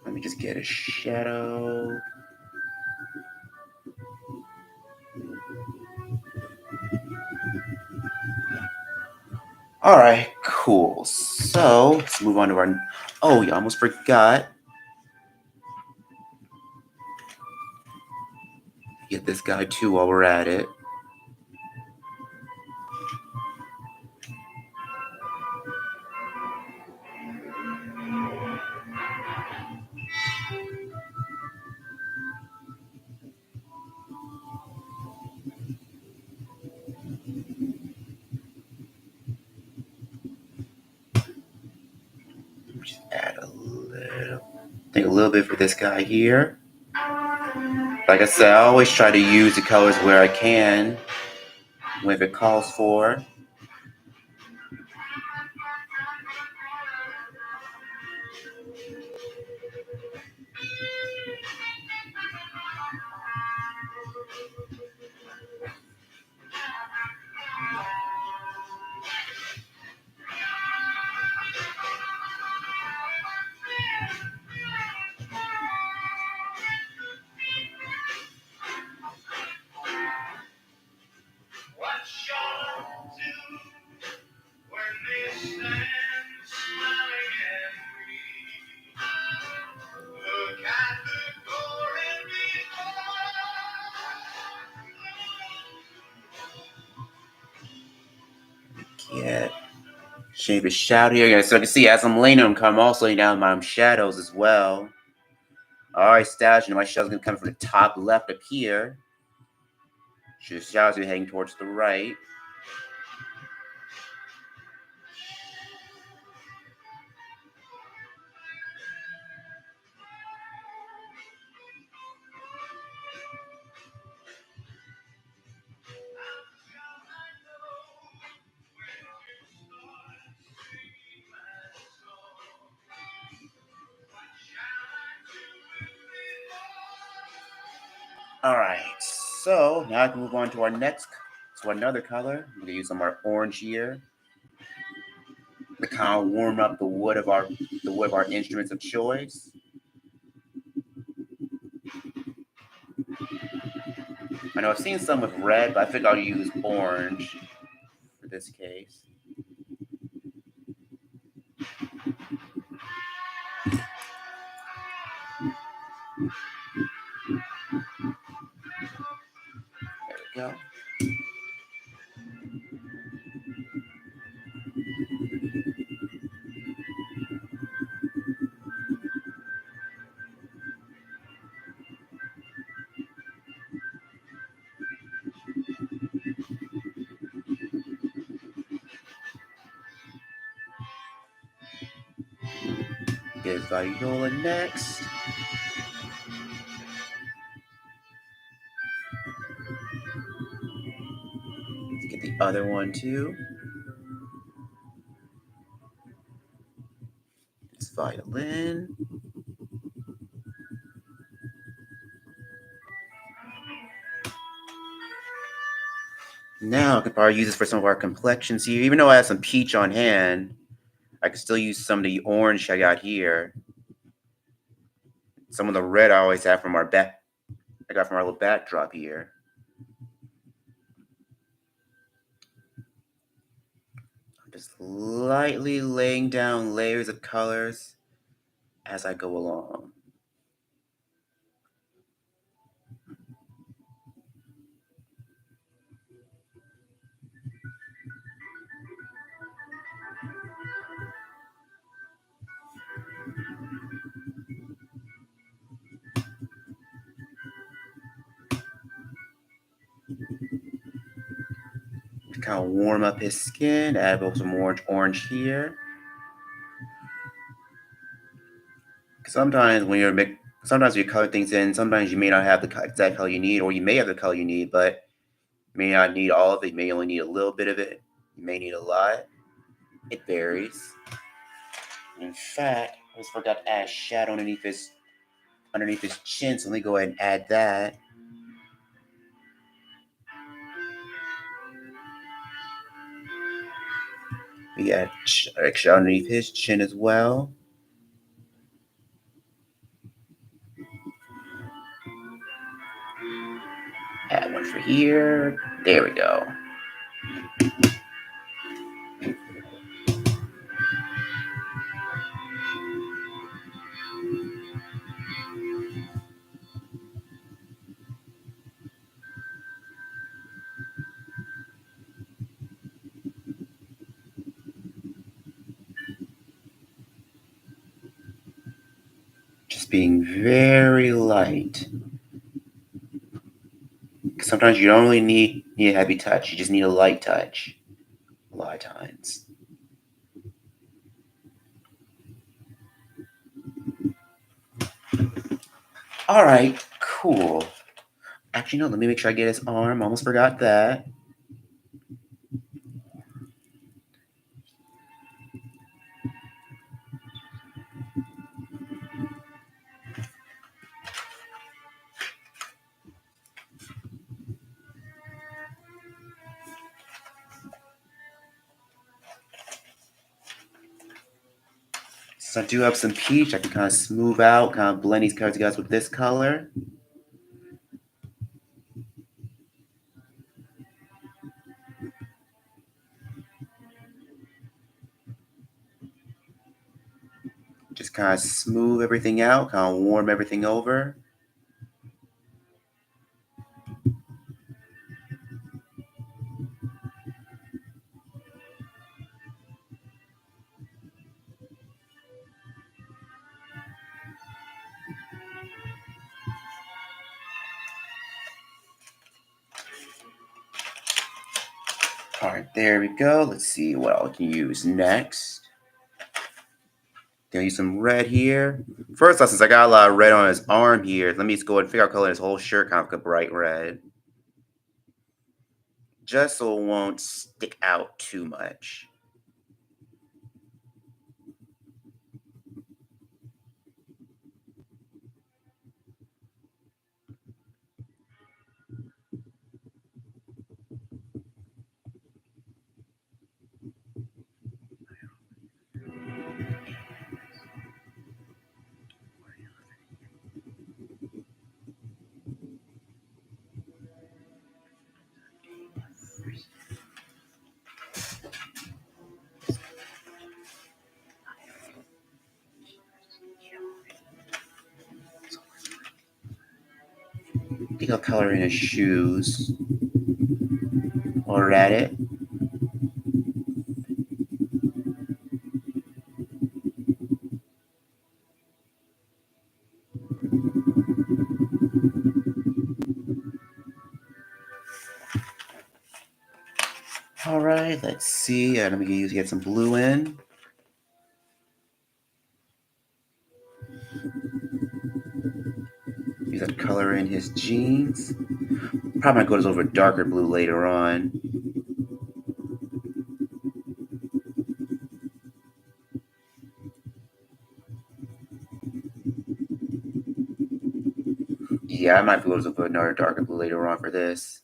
Let me just get a shadow. All right, cool. So let's move on to our. Oh, yeah, I almost forgot. Get this guy too while we're at it. Just add a little. Think a little bit for this guy here. Like I said, I always try to use the colors where I can, if it calls for. Yeah. Shape a shadow here. So I can see as I'm laying them, I'm also laying down my shadows as well. Alright, establishing my shadow's gonna come from the top left up here. The shadow's gonna be heading towards the right. Alright, so now I can move on to our next, to another color. I'm gonna use some of our orange here to kind of warm up the wood of our instruments of choice. I know I've seen some with red, but I think I'll use orange for this case. There we go. get viola next. Let's get the other one too. It's violin. Now I could probably use this for some of our complexions here. Even though I have some peach on hand, I could still use some of the orange I got here. Some of the red I always have from our I got from our little backdrop here. I'm just lightly laying down layers of colors as I go along. To kind of warm up his skin, add a little some orange here. Sometimes when you color things in, sometimes you may not have the exact color you need, or you may have the color you need, but you may not need all of it. You may only need a little bit of it. You may need a lot. It varies. In fact, I just forgot to add shadow underneath his chin, so let me go ahead and add that. We add shadow underneath his chin as well. Add one for here. There we go. Just being very light. Sometimes you don't really need a heavy touch. You just need a light touch. A lot of times. All right, cool. Actually, no, let me make sure I get his arm. Almost forgot that. So I do have some peach. I can kind of smooth out, kind of blend these colors together with this color. Just kind of smooth everything out, kind of warm everything over. All right, there we go. Let's see what I can use next. Gonna use some red here. First off, since I got a lot of red on his arm here, let me just go ahead and figure out color his whole shirt, kind of like a bright red. Just so it won't stick out too much. I think I'll color in his shoes while we're at it. All right, let's see. Let me get some blue in. Use that color in his jeans. Probably might go over darker blue later on. Yeah, I might go over another darker blue later on for this.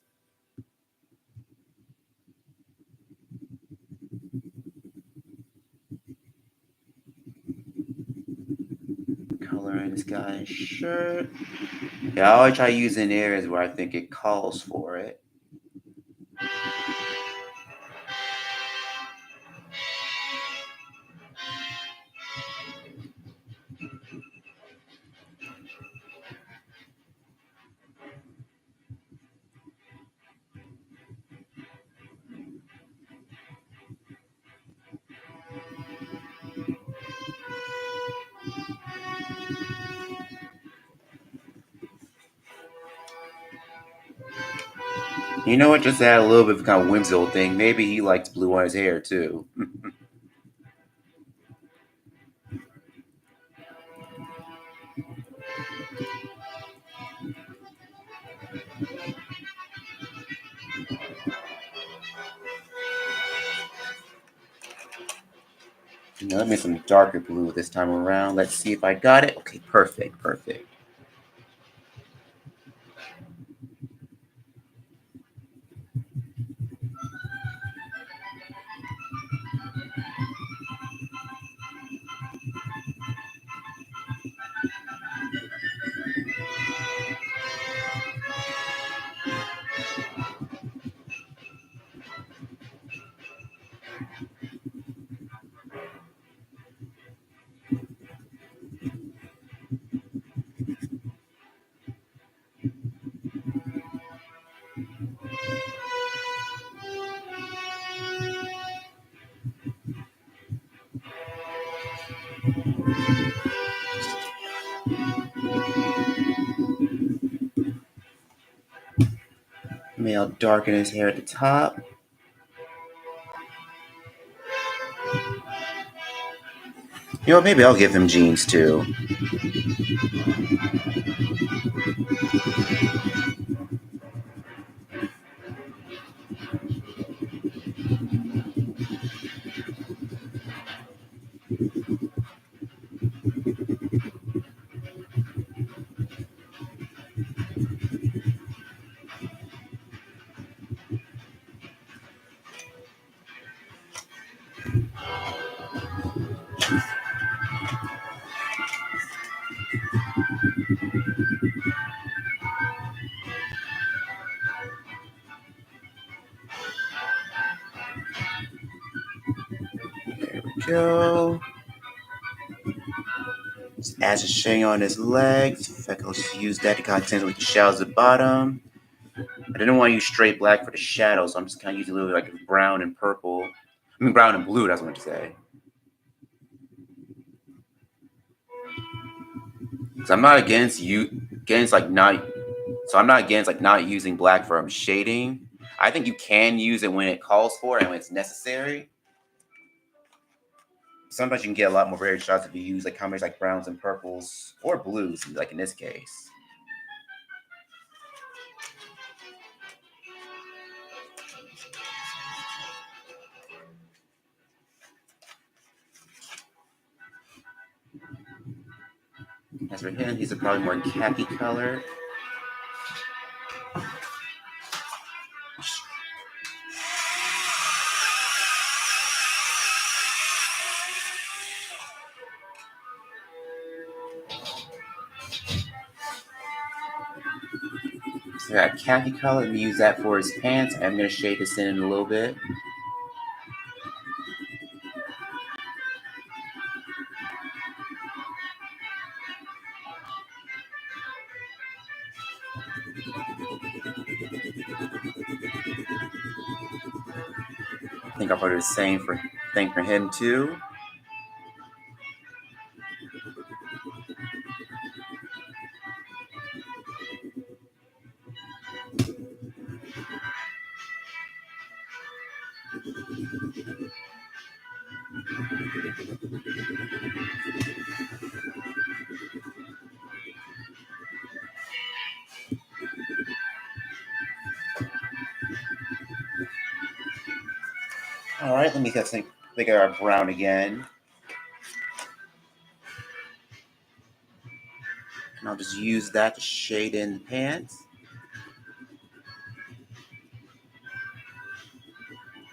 Color in this guy's shirt. Yeah, I always try using areas where I think it calls for it. You know what? Just add a little bit of kind of whimsical thing. Maybe he likes blue on his hair too. Let me some darker blue this time around. Let's see if I got it. Okay, perfect, perfect. Maybe I'll darken his hair at the top. You know, maybe I'll give him jeans too. There we go. Just add some shading on his legs. In fact, I'll just use that to kind of accentuate the shadows at the bottom. I didn't want to use straight black for the shadows, so I'm just kind of using a little bit like brown and purple. I mean, brown and blue, that's what I meant to say. Because I'm not against I'm not against like not using black for shading. I think you can use it when it calls for it and when it's necessary. Sometimes you can get a lot more varied shots if you use like combinations like browns and purples or blues, like in this case. As for him, he's a probably more khaki color. So I got khaki color. Let me use that for his pants. I'm going to shade this in a little bit. I think I'll probably do the same thing for him too. All right, let me think of our brown again. And I'll just use that to shade in the pants.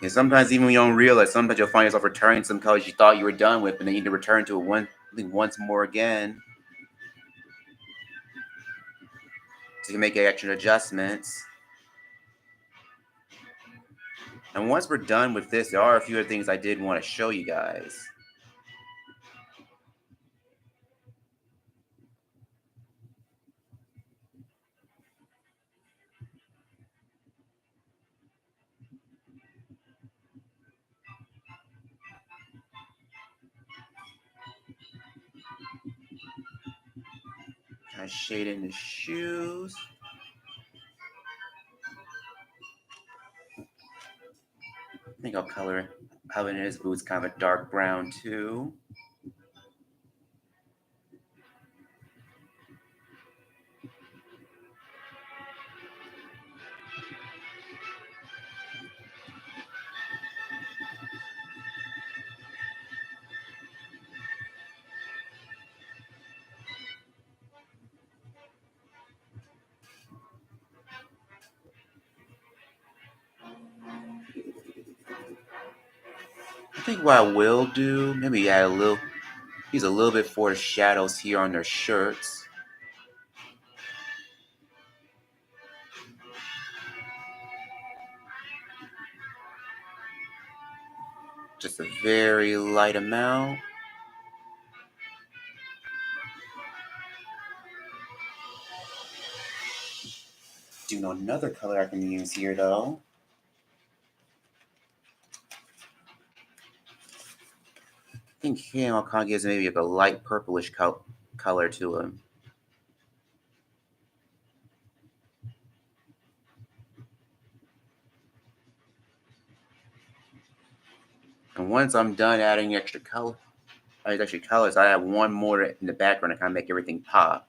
And sometimes even when you don't realize, sometimes you'll find yourself returning some colors you thought you were done with, and then you need to return to it once more again to make extra adjustments. And once we're done with this, there are a few other things I did want to show you guys. Kind of shade in the shoes. I think I'll color in his boots kind of a dark brown too. I think what I will do, maybe use a little bit for the shadows here on their shirts. Just a very light amount. Do know another color I can use here though. I think him I'll kind of gives maybe a light purplish color to him. And once I'm done adding extra colors, I have one more in the background to kind of make everything pop.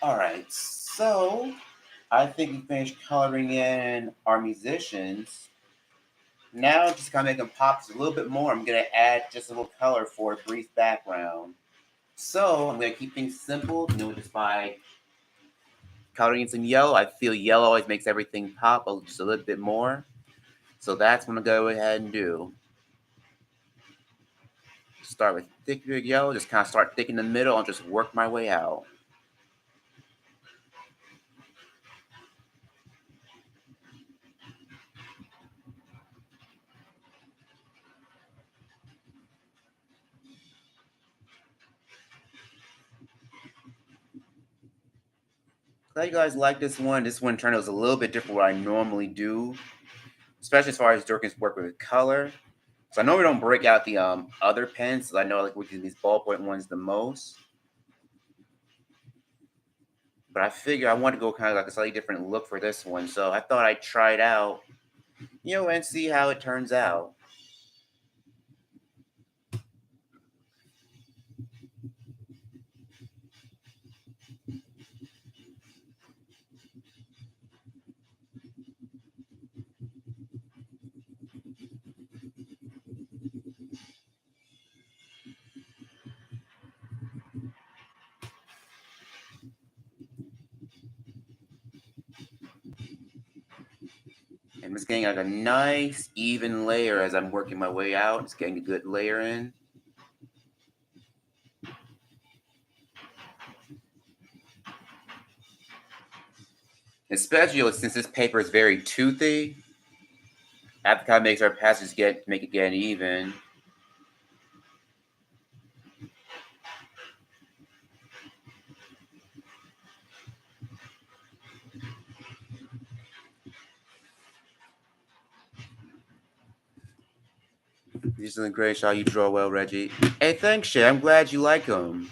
All right, so I think we finished coloring in our musicians. Now, just kind of make them pop just a little bit more. I'm going to add just a little color for a brief background. So I'm going to keep things simple, just by coloring in some yellow. I feel yellow always makes everything pop just a little bit more. So that's what I'm going to go ahead and do. Start with thicker yellow, just kind of start thick in the middle and just work my way out. Glad you guys like this one. This one turned out a little bit different what I normally do, especially as far as Durkin's work with color. So I know we don't break out the other pens. I know like we use these ballpoint ones the most. But I figure I want to go kind of like a slightly different look for this one. So I thought I'd try it out, and see how it turns out. And I'm just getting like a nice even layer as I'm working my way out. Just getting a good layer in. Especially since this paper is very toothy, I have to kind of make our passages make it get even. These are the great shot. You draw well, Reggie. Hey, thanks, Shay. I'm glad you like them.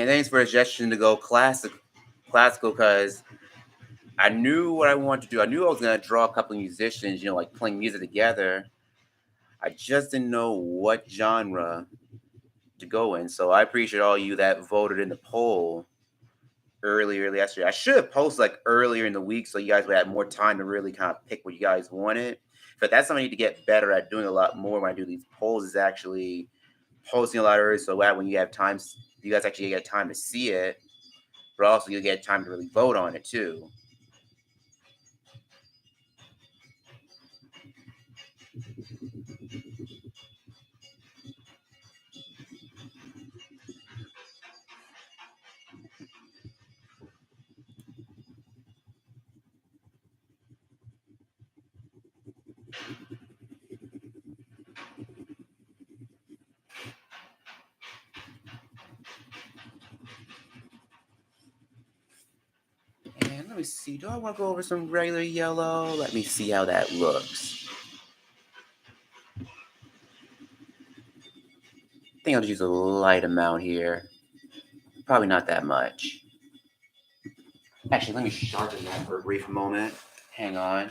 And thanks for the suggestion to go classical, because I knew what I wanted to do. I knew I was gonna draw a couple of musicians, like playing music together. I just didn't know what genre to go in. So I appreciate all you that voted in the poll early yesterday. I should have posted like earlier in the week so you guys would have more time to really kind of pick what you guys wanted. But that's something I need to get better at doing a lot more when I do these polls, is actually posting a lot earlier, so that when you have time, you guys actually get time to see it, but also you get time to really vote on it too. And let me see, do I want to go over some regular yellow? Let me see how that looks. I think I'll just use a light amount here. Probably not that much. Actually, let me sharpen that for a brief moment. Hang on.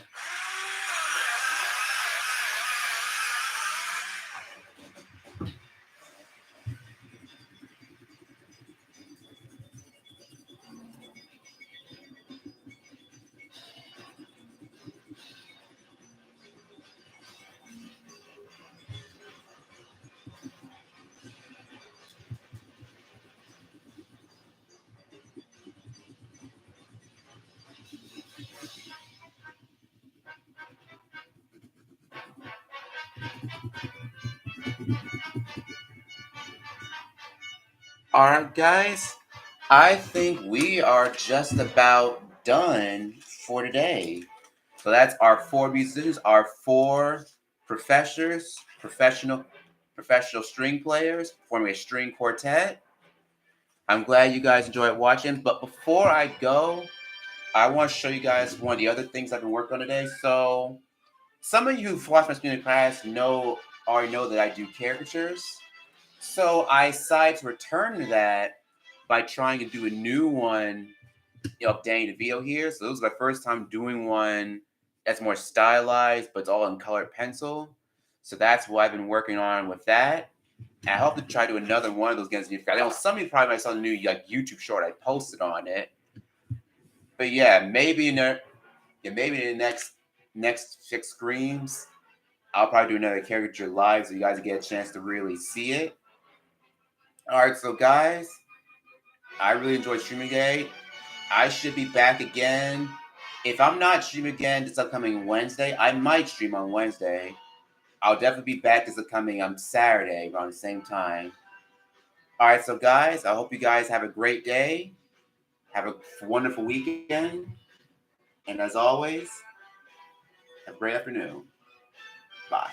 All right, guys. I think we are just about done for today. So that's our four musicians, our four professors, professional string players forming a string quartet. I'm glad you guys enjoyed watching. But before I go, I want to show you guys one of the other things I've been working on today. So some of you who've watched my student class already know that I do caricatures. So I decided to return to that by trying to do a new one, updating the video here. So this is my first time doing one that's more stylized, but it's all in colored pencil. So that's what I've been working on with that. And I hope to try to do another one of those against new. I know some of you probably might saw the new YouTube short I posted on it. But yeah, maybe in the next 6 screens, I'll probably do another caricature live so you guys get a chance to really see it. All right, so guys, I really enjoyed streaming today. I should be back again. If I'm not streaming again this upcoming Wednesday, I might stream on Wednesday. I'll definitely be back this upcoming Saturday around the same time. All right, so guys, I hope you guys have a great day. Have a wonderful weekend. And as always, have a great afternoon. Bye.